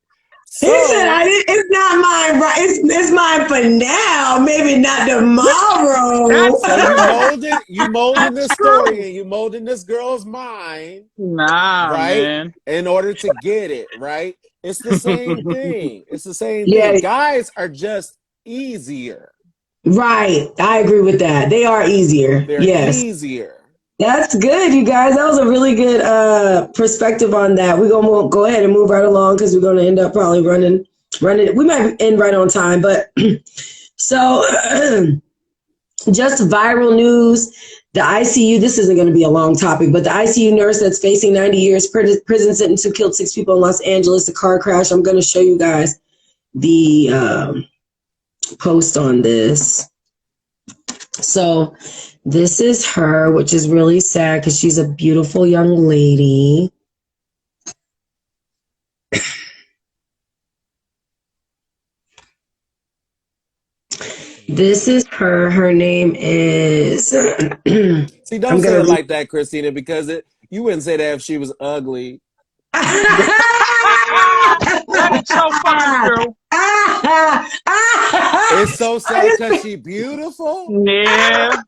He said, So it's not mine, right? It's mine for now, maybe not tomorrow. That's so true. you molding That's this story true. and you molding this girl's mind, Nah, right? man. In order to get it, right? It's the same thing. It's the same Yeah, thing. Guys are just easier. right. I agree with that. They are easier. They're Yes. easier. That's good, you guys. That was a really good perspective on that. We're gonna go ahead and move right along because we're gonna end up probably running. We might end right on time, but so just viral news. The ICU. This isn't going to be a long topic, but the ICU nurse that's facing 90 years prison sentence who killed 6 people in Los Angeles, a car crash. I'm going to show you guys the post on this. So this is her, which is really sad because she's a beautiful young lady. This is her. Her name is. See, don't say it like that, Christina, because you wouldn't say that if she was ugly. That is so fucking true. It's so sad because she's beautiful. Yeah.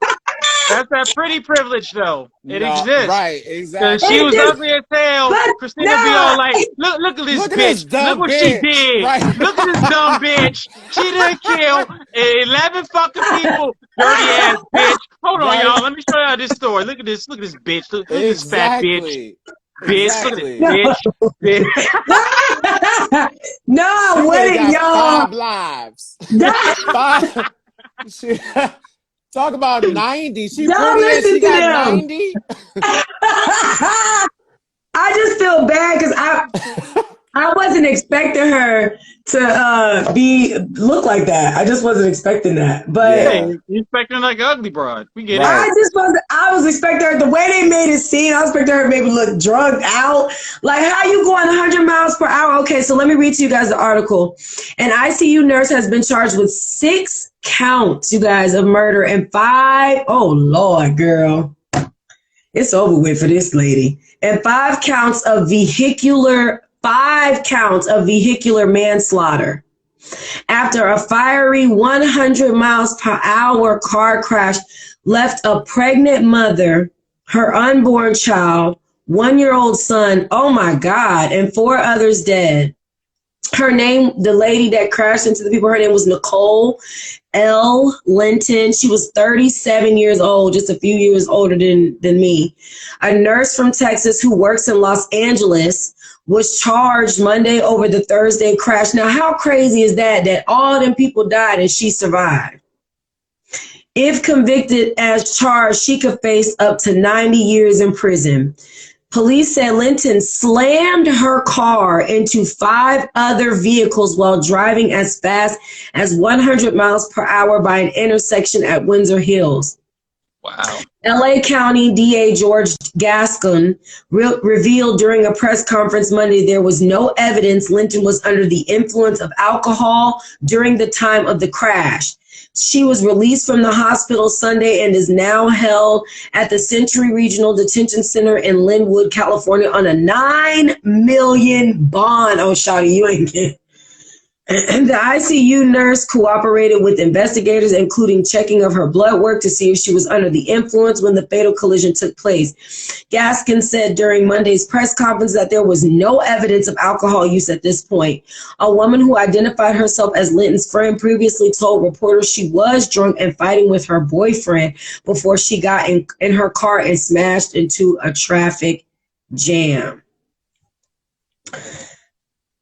That's that pretty privilege, though. It No, exists. right, Because exactly. she was ugly as hell. Christina be all like, look at this bitch. Look what she did. Right. Look at this dumb bitch. She done killed 11 fucking people. Dirty ass bitch. Hold on, y'all. Let me show y'all this story. Look at this. Look at this bitch. Look at this fat bitch. Bitch. Look at this bitch. No, she wait, got y'all. 5 lives. 5. Talk about 90. She Don't pretty and listen she to got them. 90. I just feel bad because I wasn't expecting her to look like that. I just wasn't expecting that. But Hey, you expecting like an ugly broad. We get it. I was expecting her, the way they made it seem, I was expecting her to maybe look drugged out. Like, how you going 100 miles per hour? Okay, so let me read to you guys the article. An ICU nurse has been charged with 6 counts, you guys, of murder and 5. Oh, Lord, girl. It's over with for this lady. And 5 counts of vehicular manslaughter after a fiery 100 miles per hour car crash left a pregnant mother, her unborn child, 1-year-old son, oh my God, and 4 others dead. Her name, the lady that crashed into the people, her name was Nicole L. Linton. She was 37 years old, just a few years older than me. A nurse from Texas who works in Los Angeles was charged Monday over the Thursday crash. Now, how crazy is that all them people died and she survived? If convicted as charged, she could face up to 90 years in prison. Police said Linton slammed her car into 5 other vehicles while driving as fast as 100 miles per hour by an intersection at Windsor Hills. Wow. LA County DA George Gascon revealed during a press conference Monday there was no evidence Linton was under the influence of alcohol during the time of the crash. She was released from the hospital Sunday and is now held at the Century Regional Detention Center in Linwood, California on a $9 million bond. Oh, shawty, you ain't getting. And the ICU nurse cooperated with investigators, including checking of her blood work to see if she was under the influence when the fatal collision took place. Gaskin said during Monday's press conference that there was no evidence of alcohol use at this point. A woman who identified herself as Linton's friend previously told reporters she was drunk and fighting with her boyfriend before she got in her car and smashed into a traffic jam.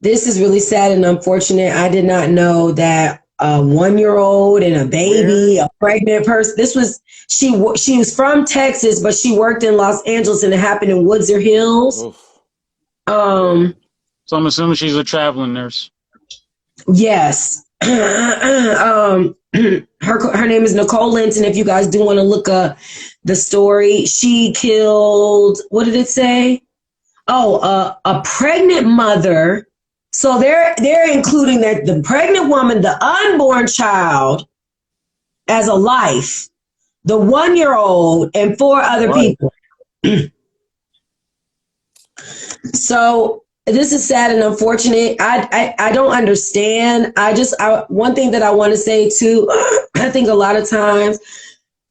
This is really sad and unfortunate. I did not know that a 1-year-old and a baby, a pregnant person. She was from Texas, but she worked in Los Angeles, and it happened in Woods or Hills. Oof. Um, So I'm assuming she's a traveling nurse. yes. Her name is Nicole Linton. If you guys do want to look up the story, she killed. What did it say? Oh, a pregnant mother. So they're including that the pregnant woman, the unborn child, as a life, the 1-year-old, and 4 other people. So this is sad and unfortunate. I don't understand. One thing that I want to say too, I think a lot of times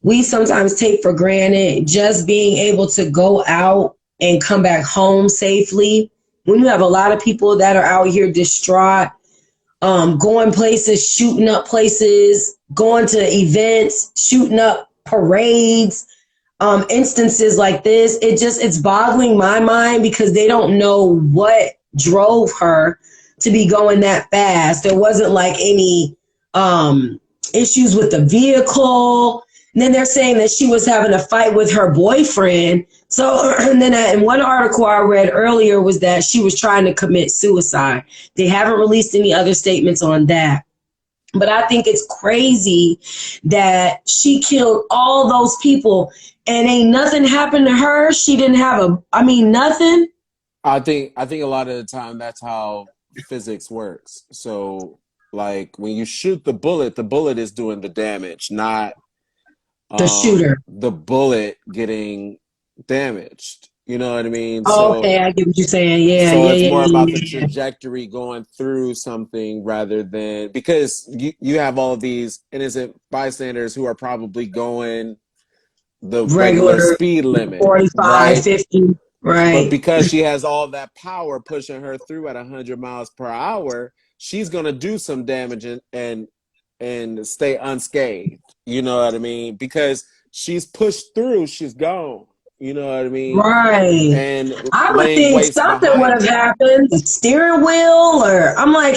we sometimes take for granted just being able to go out and come back home safely. When you have a lot of people that are out here distraught, going places, shooting up places, going to events, shooting up parades, instances like this, it's boggling my mind because they don't know what drove her to be going that fast. There wasn't like any issues with the vehicle. And then they're saying that she was having a fight with her boyfriend. So, and then in one article I read earlier was that she was trying to commit suicide. They haven't released any other statements on that. But I think it's crazy that she killed all those people and ain't nothing happened to her. She didn't have nothing. I think a lot of the time that's how physics works. So like when you shoot the bullet is doing the damage, not the shooter. The bullet getting damaged. You know what I mean? Oh, okay, I get what you're saying. Yeah, so yeah, it's yeah, more yeah, about yeah. the trajectory going through something rather than because you have all of these innocent bystanders who are probably going the regular speed limit, 45, right? 50, right. But because she has all that power pushing her through at 100 miles per hour, she's gonna do some damage and stay unscathed. You know what I mean? Because she's pushed through, she's gone. You know what I mean? Right. And I would laying think waste something would have happened, the steering wheel, or I'm like,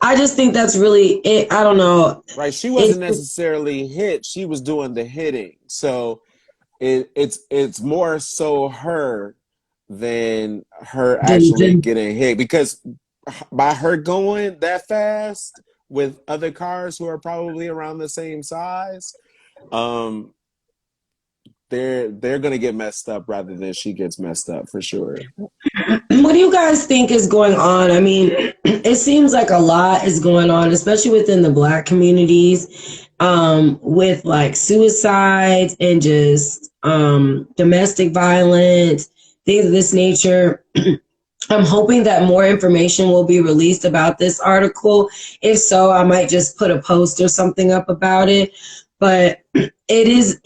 I just think that's really it. I don't know. Right. She wasn't necessarily hit. She was doing the hitting. So it's more so her than her actually getting hit because by her going that fast with other cars who are probably around the same size, they're gonna get messed up rather than she gets messed up for sure. What do you guys think is going on? I mean, it seems like a lot is going on, especially within the Black communities, with like suicides and just domestic violence, things of this nature. I'm hoping that more information will be released about this article. If so, I might just put a post or something up about it. But it is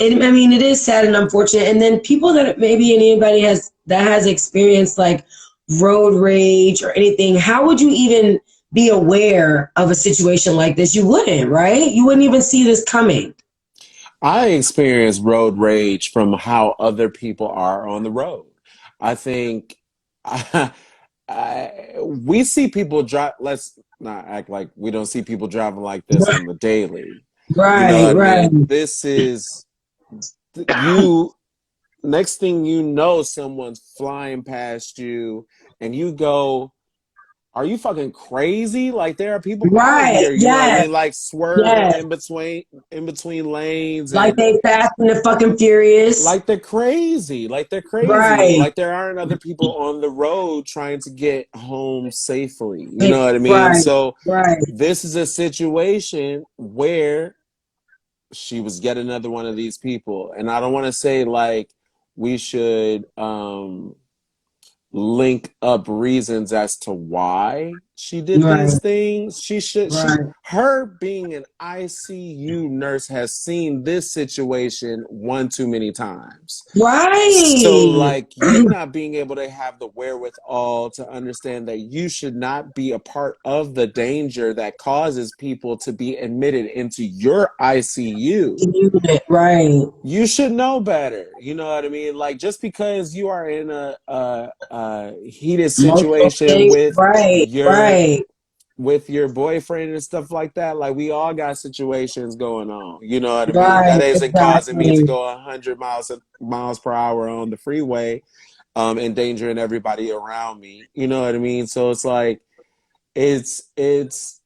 sad and unfortunate. And then people that maybe anybody has experienced like road rage or anything, how would you even be aware of a situation like this? You wouldn't, right? You wouldn't even see this coming. I experience road rage from how other people are on the road. I think we see people drive. Let's not act like we don't see people driving like this on the daily. Right, you know what right. I mean? This is you. Next thing you know, someone's flying past you, and you go, "Are you fucking crazy?" Like there are people out here, you know what I mean? Like swerving in between lanes, like and they Fast and the fucking Furious. like they're crazy. Like they're crazy. Right. Like there aren't other people on the road trying to get home safely. You know what I mean? Right. So right. This is a situation where she was yet another one of these people. And I don't want to say like we should link up reasons as to why she did these things. Her being an ICU nurse has seen this situation one too many times. Right. So like you not being able to have the wherewithal to understand that you should not be a part of the danger that causes people to be admitted into your ICU. Right. You should know better. You know what I mean? Like just because you are in a heated situation with your Right. with your boyfriend and stuff like that, like we all got situations going on. You know what I mean? Right. That isn't causing me to Exactly. go 100 miles per hour on the freeway, endangering everybody around me. You know what I mean? So it's like it's it's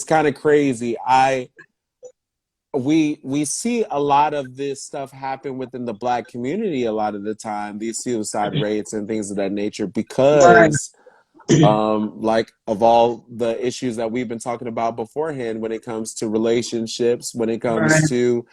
kind of crazy. We see a lot of this stuff happen within the Black community a lot of the time, these suicide rates and things of that nature, Right. because like of all the issues that we've been talking about beforehand, when it comes to relationships, when it Right. comes to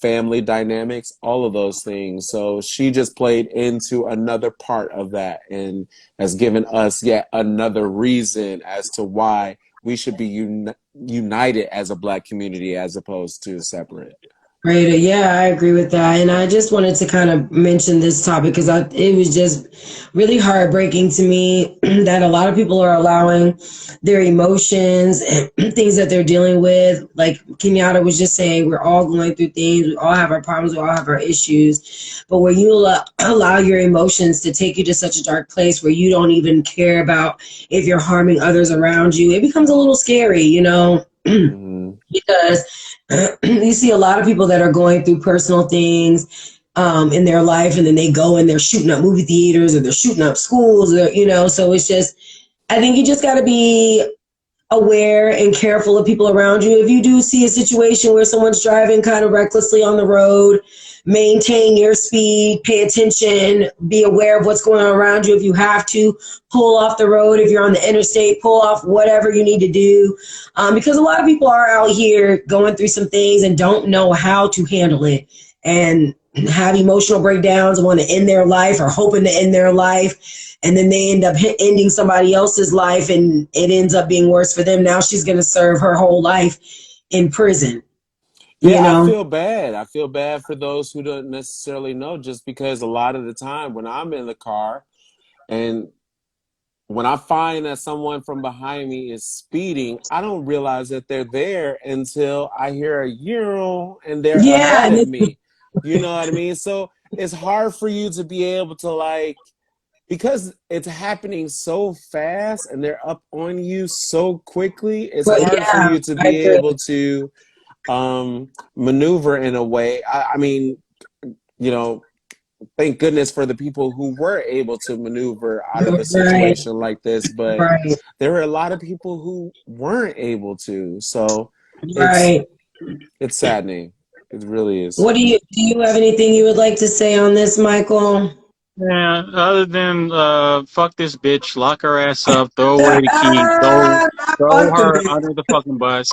family dynamics, all of those things. So she just played into another part of that and has given us yet another reason as to why we should be united as a Black community as opposed to separate. Great. Yeah, I agree with that. And I just wanted to kind of mention this topic because it was just really heartbreaking to me that a lot of people are allowing their emotions and things that they're dealing with. Like Kenyatta was just saying, we're all going through things. We all have our problems. We all have our issues. But when you allow your emotions to take you to such a dark place where you don't even care about if you're harming others around you, it becomes a little scary, you know? Mm-hmm. Because you see a lot of people that are going through personal things in their life, and then they go and they're shooting up movie theaters or they're shooting up schools, or, you know, so it's just, I think you just got to be aware and careful of people around you. If you do see a situation where someone's driving kind of recklessly on the road, maintain your speed, pay attention, be aware of what's going on around you. If you have to, pull off the road. If you're on the interstate, pull off whatever you need to do. Because a lot of people are out here going through some things and don't know how to handle it and have emotional breakdowns and want to end their life or hoping to end their life. And then they end up ending somebody else's life and it ends up being worse for them. Now she's going to serve her whole life in prison. Yeah, You know? I feel bad. I feel bad for those who don't necessarily know, just because a lot of the time when I'm in the car and when I find that someone from behind me is speeding, I don't realize that they're there until I hear a euro and they're Yeah. ahead of me. You know what I mean? So it's hard for you to be able to, like, because it's happening so fast and they're up on you so quickly, it's But hard for yeah, you to I be agree. able to maneuver in a way. I mean, you know, thank goodness for the people who were able to maneuver out of a Right. situation like this, but Right. there were a lot of people who weren't able to. So Right. it's saddening. It really is. What do you have anything you would like to say on this, Michael? Yeah, other than fuck this bitch, lock her ass up, throw away the key, throw Not throw fuck the her bitch. under the fucking bus.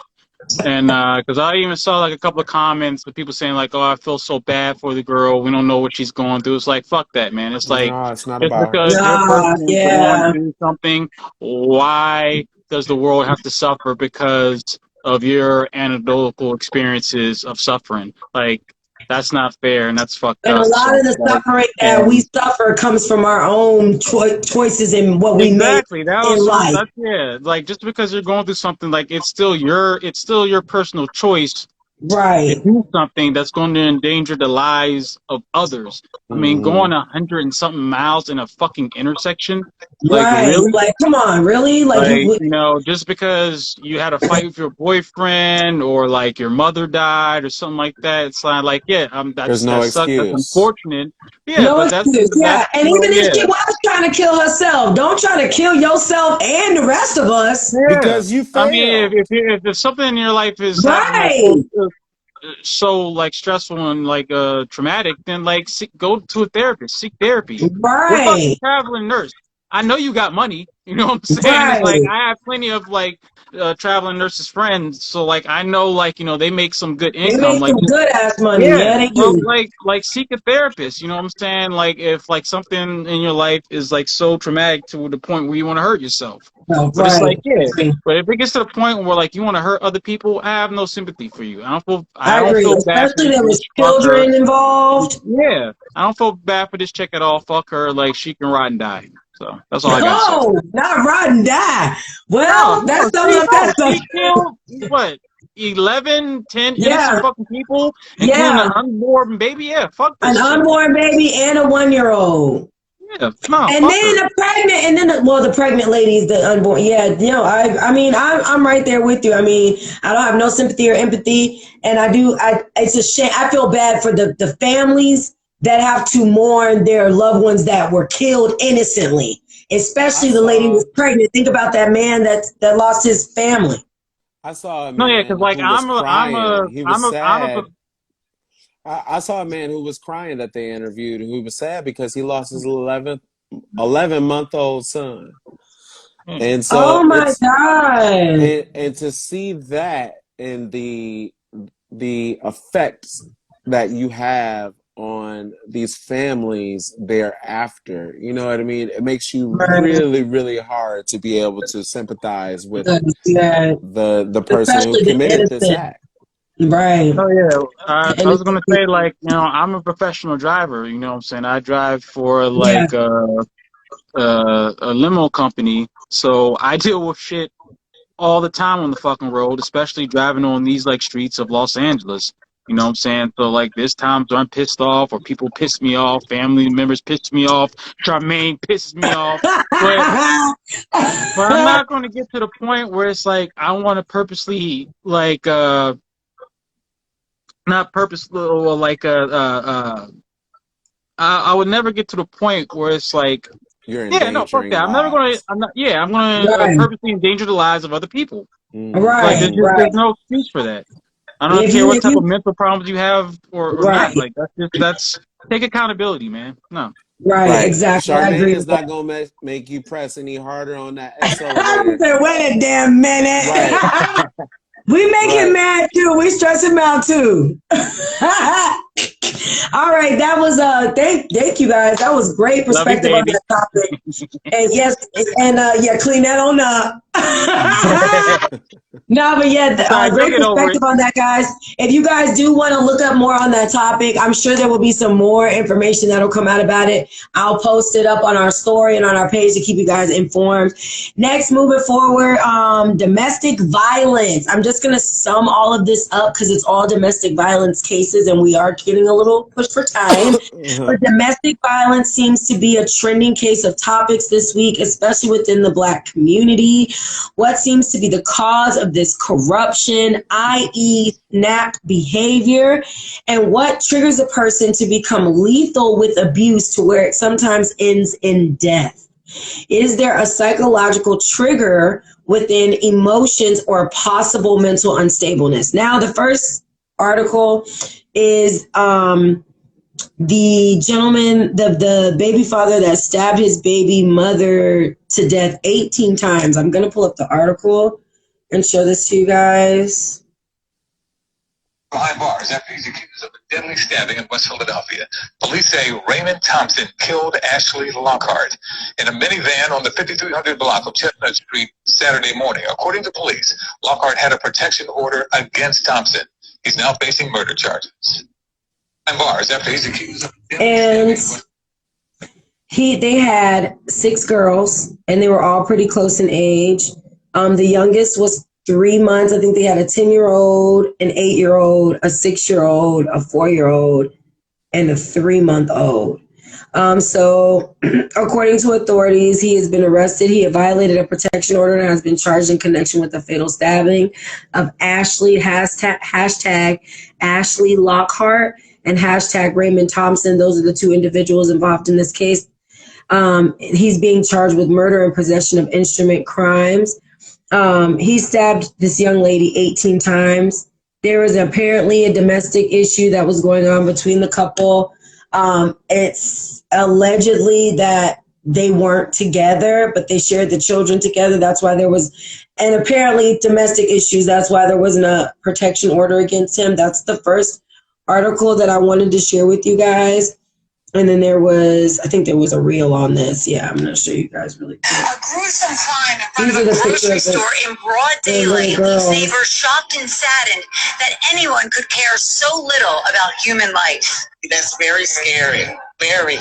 And because I even saw like a couple of comments of people saying like, "Oh, I feel so bad for the girl. We don't know what she's going through." It's like, fuck that, man. It's like No, it's not just about her. because your Nah, person is going yeah. through something, why does the world have to suffer because of your anecdotal experiences of suffering? Like that's not fair and that's fucked And a up. lot So of the like, suffering that we and suffer comes from our own choices and what we made exactly. That in was life. that's yeah. Like just because you're going through something, like it's still your personal choice to Right. do something that's going to endanger the lives of others. I mean, Mm-hmm. going 100 and something miles in a fucking intersection, like Right. really? Like, come on, really? Like Like, you just because you had a fight with your boyfriend or like your mother died or something like that, it's not like, yeah, There's that's no that sucks. That's excuse. unfortunate. Yeah, no but that's excuse. that's Yeah. And even if yeah. she was trying to kill herself, don't try to kill yourself and the rest of us. Yeah. Because you I mean, failed. if something in your life is happening that's Right. so like stressful and like traumatic, then like go to a therapist, seek therapy. What about the Right. traveling nurse? I know you got money. You know what I'm saying? It's like Right. I have plenty of like traveling nurses friends, so like I know like they make some good They income. make Like some good ass money. yeah, Yeah, they well, do. like seek a therapist. You know what I'm saying? Like if like something in your life is like so traumatic to the point where you want to hurt yourself. No, But it's like right. yeah. I agree. But if it gets to the point where like you want to hurt other people, I have no sympathy for you. I I don't agree. feel bad for Especially this there bitch. was Fuck her. children involved. Yeah, I don't feel bad for this chick at all. Fuck her. Like she can ride and die. So that's all I gotta say. No, not ride and die. No, Well, that no, sums she up no, that stuff. she killed what 11, 10 innocent Yeah, fucking people, including yeah. an unborn baby. Yeah, fuck An this chick. unborn baby and a 1-year-old. Yeah, no, And then the pregnant, and then the pregnant ladies, the unborn. Yeah, I mean, I'm right there with you. I mean, I don't have no sympathy or empathy, and it's a shame. I feel bad for the families that have to mourn their loved ones that were killed innocently, especially the lady who was pregnant. Think about that man that lost his family. I saw a no, yeah, man because like who was crying. He was sad. I'm I saw a man who was crying that they interviewed, who was sad because he lost his 11-month-old son. And so Oh my God. and to see that and the effects that you have on these families thereafter, you know what I mean? It makes you really, really hard to be able to sympathize with the person who Especially the committed this innocent. act. Right. Oh yeah, I was gonna say like I'm a professional driver. You know what I'm saying? I drive for like a limo company, so I deal with shit all the time on the fucking road, especially driving on these like streets of Los Angeles. You know what I'm saying? So like there's times I'm pissed off or people piss me off, family members piss me off, Charmaine pisses me off. But I'm not gonna get to the point where it's like I wanna purposely like not purposely or like I would never get to the point where it's like You're yeah, no, fuck endangering that. lives. I'm gonna purposely endanger the lives of other people. Like Right. there's no excuse for that. I don't care what type of mental problems you have or not. Like that's take accountability, man. No. Right, exactly. I Charmaine agree is with that. not gonna make you press any harder on that accelerator. Wait a damn minute. Right. We make him mad too. We stress him out too. All right, that was thank you guys. That was great perspective on that topic. And yes, and clean that on up. No, but yeah, great perspective on that, guys. If you guys do want to look up more on that topic, I'm sure there will be some more information that'll come out about it. I'll post it up on our story and on our page to keep you guys informed. Next, moving forward, domestic violence. I'm just going to sum all of this up because it's all domestic violence cases and we are getting a little pushed for time. But domestic violence seems to be a trending case of topics this week, especially within the Black community. What seems to be the cause of this corruption, i.e. snap behavior, and what triggers a person to become lethal with abuse to where it sometimes ends in death? Is there a psychological trigger within emotions or possible mental unstableness? Now, the first article is the gentleman, the baby father that stabbed his baby mother to death 18 times. I'm going to pull up the article and show this to you guys. Behind bars after he's accused of a deadly stabbing in West Philadelphia. Police say Raymond Thompson killed Ashley Lockhart in a minivan on the 5300 block of Chestnut Street Saturday morning. According to police, Lockhart had a protection order against Thompson. He's now facing murder charges. Behind bars after he's accused of and they had 6 girls, and they were all pretty close in age. The youngest was 3 months. I think they had a 10-year-old, an 8-year-old, a 6-year-old, a 4-year-old, and a 3-month-old. So according to authorities, he has been arrested. He had violated a protection order and has been charged in connection with the fatal stabbing of Ashley, hashtag Ashley Lockhart, and hashtag Raymond Thompson. Those are the 2 individuals involved in this case. He's being charged with murder and possession of instrument crimes. He stabbed this young lady 18 times. There was apparently a domestic issue that was going on between the couple. It's allegedly that they weren't together, but they shared the children together. That's why there was, and apparently domestic issues. That's why there wasn't a protection order against him. That's the first article that I wanted to share with you guys. And then I think there was a reel on this. Yeah, I'm going to show you guys really quick. A gruesome crime in front of a grocery store in broad daylight leaves neighbors shocked and saddened that anyone could care so little about human life. That's very scary. Very.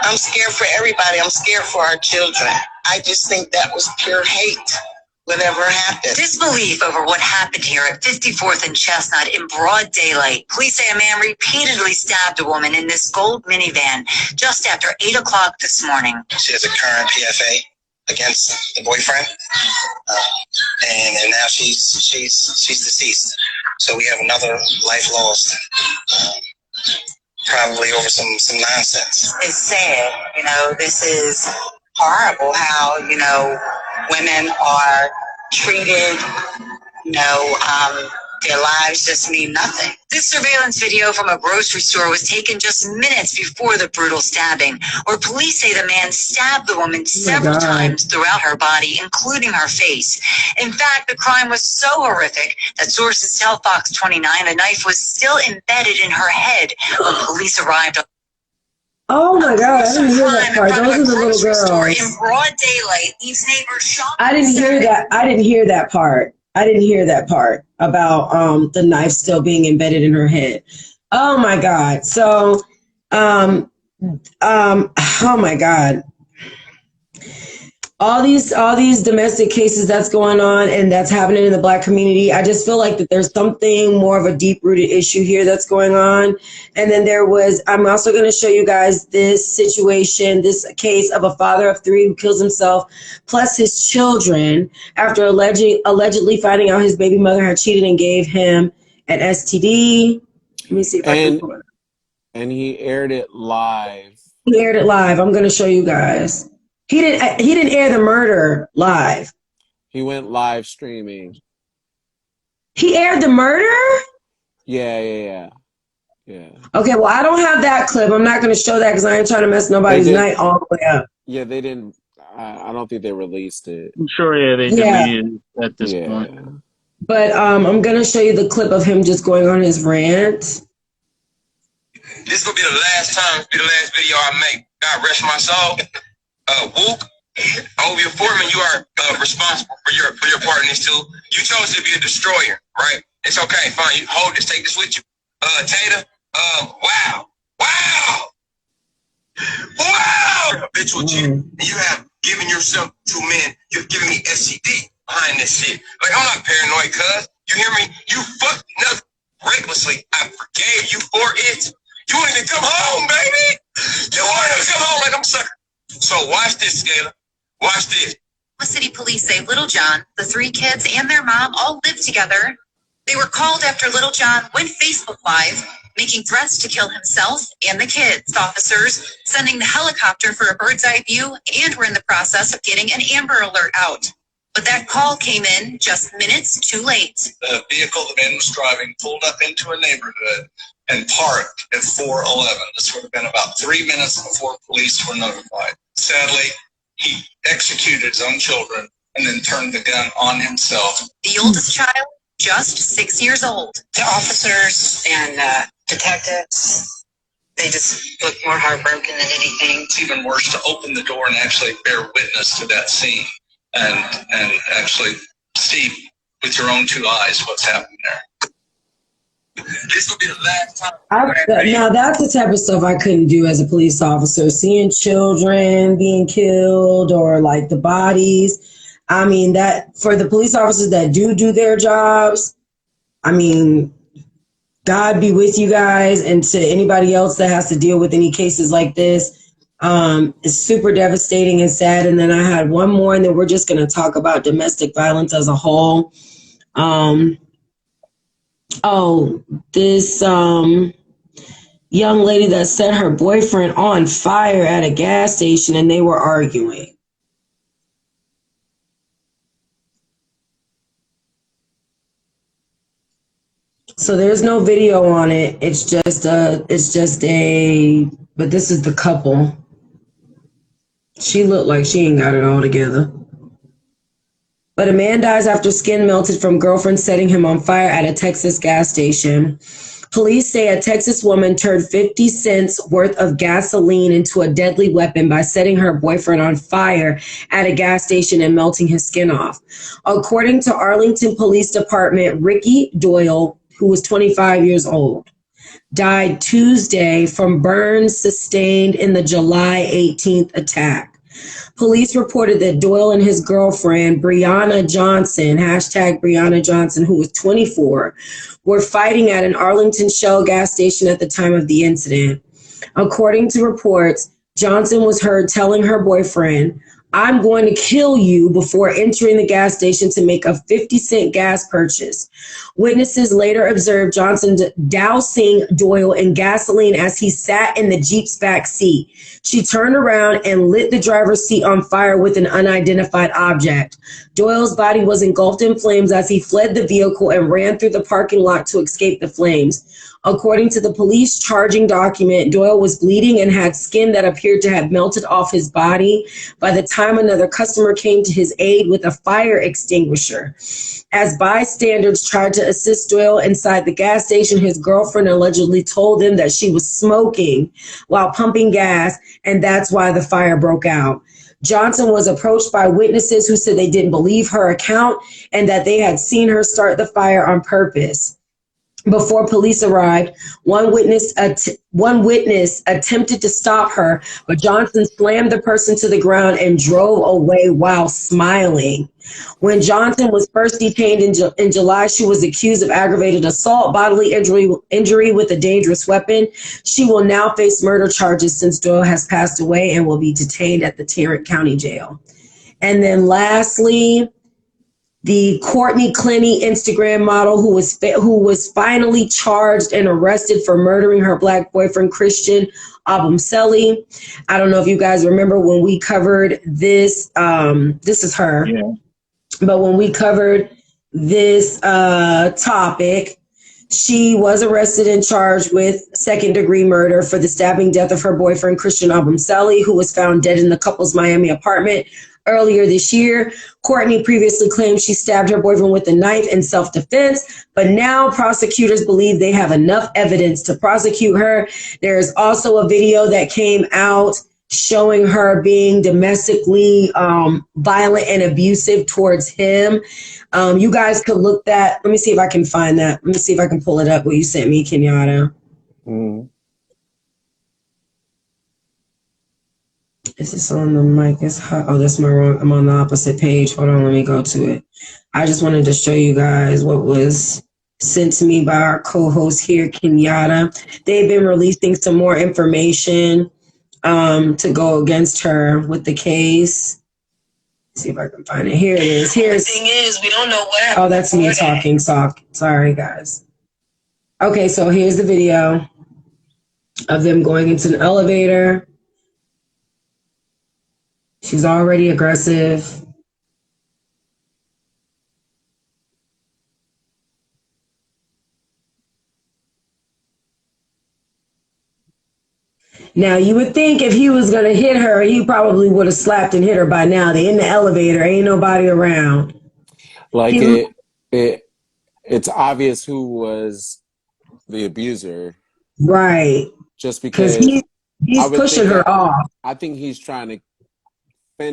I'm scared for everybody. I'm scared for our children. I just think that was pure hate. whatever happened. Disbelief over what happened here at 54th and Chestnut in broad daylight. Police say a man repeatedly stabbed a woman in this gold minivan just after 8 o'clock this morning. She has a current PFA against the boyfriend, and now she's deceased. So we have another life lost, probably over some nonsense. It's sad, this is horrible how, women are treated, their lives just mean nothing. This surveillance video from a grocery store was taken just minutes before the brutal stabbing, where police say the man stabbed the woman several times throughout her body, including her face. In fact, the crime was so horrific that sources tell Fox 29 the knife was still embedded in her head when police arrived. Oh my God, I didn't hear that part. Those are the little girls. In broad daylight, these neighbors shocked. I didn't hear that. I didn't hear that part. I didn't hear that part about the knife still being embedded in her head. Oh my God. So, oh my God. All these domestic cases that's going on and that's happening in the Black community, I just feel like that there's something more of a deep-rooted issue here that's going on. And then I'm also going to show you guys this situation, this case of a father of 3 who kills himself, plus his children, after allegedly finding out his baby mother had cheated and gave him an STD. Let me see if I can pull it up. And he aired it live. He aired it live. I'm going to show you guys. He didn't air the murder live. He went live streaming. He aired the murder? Yeah. Okay, well, I don't have that clip. I'm not going to show that because I ain't trying to mess nobody's night all the way up. Yeah, they didn't. I don't think they released it. I'm sure, they deleted it at this point. But I'm going to show you the clip of him just going on his rant. This will be the last video I make. God rest my soul. Wook, Ovia Foreman, you are responsible for your part in this too. You chose to be a destroyer, right? It's okay, fine. You hold this, take this with you. Tata, wow, habitual cheater. You have given yourself to men. You've given me STD behind this shit. Like, I'm not paranoid, cuz. You hear me? You fucked nothing recklessly. I forgave you for it. You wanted to come home, baby. You wanted to come home like I'm a sucker. So watch this, Scala. Watch this. The city police say Little John, the 3 kids, and their mom all lived together. They were called after Little John went Facebook Live, making threats to kill himself and the kids. Officers sending the helicopter for a bird's eye view and were in the process of getting an Amber Alert out. But that call came in just minutes too late. The vehicle the man was driving pulled up into a neighborhood and parked at 411. This would have been about 3 minutes before police were notified. Sadly, he executed his own children and then turned the gun on himself. The oldest child, just 6 years old. The officers and detectives, they just look more heartbroken than anything. It's even worse to open the door and actually bear witness to that scene and actually see with your own 2 eyes what's happening there. This will be the last time. Now that's the type of stuff I couldn't do as a police officer. Seeing children being killed or like the bodies. I mean, that for the police officers that do their jobs, I mean, God be with you guys. And to anybody else that has to deal with any cases like this, it's super devastating and sad. And then I had one more, and then we're just going to talk about domestic violence as a whole. This young lady that set her boyfriend on fire at a gas station and they were arguing. So there's no video on it. But this is the couple. She looked like she ain't got it all together. But a man dies after skin melted from girlfriend setting him on fire at a Texas gas station. Police say a Texas woman turned 50 cents worth of gasoline into a deadly weapon by setting her boyfriend on fire at a gas station and melting his skin off. According to Arlington Police Department, Ricky Doyle, who was 25 years old, died Tuesday from burns sustained in the July 18th attack. Police reported that Doyle and his girlfriend, Brianna Johnson, hashtag Brianna Johnson, who was 24, were fighting at an Arlington Shell gas station at the time of the incident. According to reports, Johnson was heard telling her boyfriend, "I'm going to kill you," before entering the gas station to make a 50-cent gas purchase. Witnesses later observed Johnson dousing Doyle in gasoline as he sat in the Jeep's back seat. She turned around and lit the driver's seat on fire with an unidentified object. Doyle's body was engulfed in flames as he fled the vehicle and ran through the parking lot to escape the flames. According to the police charging document, Doyle was bleeding and had skin that appeared to have melted off his body by the time another customer came to his aid with a fire extinguisher. As bystanders tried to assist Doyle inside the gas station, his girlfriend allegedly told them that she was smoking while pumping gas, and that's why the fire broke out. Johnson was approached by witnesses who said they didn't believe her account and that they had seen her start the fire on purpose. Before police arrived, one witness attempted to stop her, but Johnson slammed the person to the ground and drove away while smiling. When Johnson was first detained in July, she was accused of aggravated assault, bodily injury with a dangerous weapon. She will now face murder charges since Doyle has passed away and will be detained at the Tarrant County Jail. And then lastly, the Courtney Clenny Instagram model who was finally charged and arrested for murdering her Black boyfriend, Christian Abumseli. I don't know if you guys remember when we covered this. This is her. Yeah. But when we covered this topic, she was arrested and charged with second-degree murder for the stabbing death of her boyfriend, Christian Abumseli, who was found dead in the couple's Miami apartment earlier this year. Courtney previously claimed she stabbed her boyfriend with a knife in self-defense, but now prosecutors believe they have enough evidence to prosecute her. There is also a video that came out showing her being domestically violent and abusive towards him. You guys could look that. Let me see if I can find that. Let me see if I can pull it up what you sent me, Kenyatta. Mm. Is this on the mic? It's hot. Oh, that's my wrong. I'm on the opposite page. Hold on, let me go to it. I just wanted to show you guys what was sent to me by our co-host here, Kenyatta. They've been releasing some more information to go against her with the case. Let's see if I can find it. Here it is. Here's. The thing is, we don't know what. Oh, that's me talking. Sorry, guys. Okay, so here's the video of them going into an elevator. She's already aggressive. Now, you would think if he was going to hit her, he probably would have slapped and hit her by now. They're in the elevator. Ain't nobody around. Like it's obvious who was the abuser. Right. Just because he's pushing her off. I think he's trying to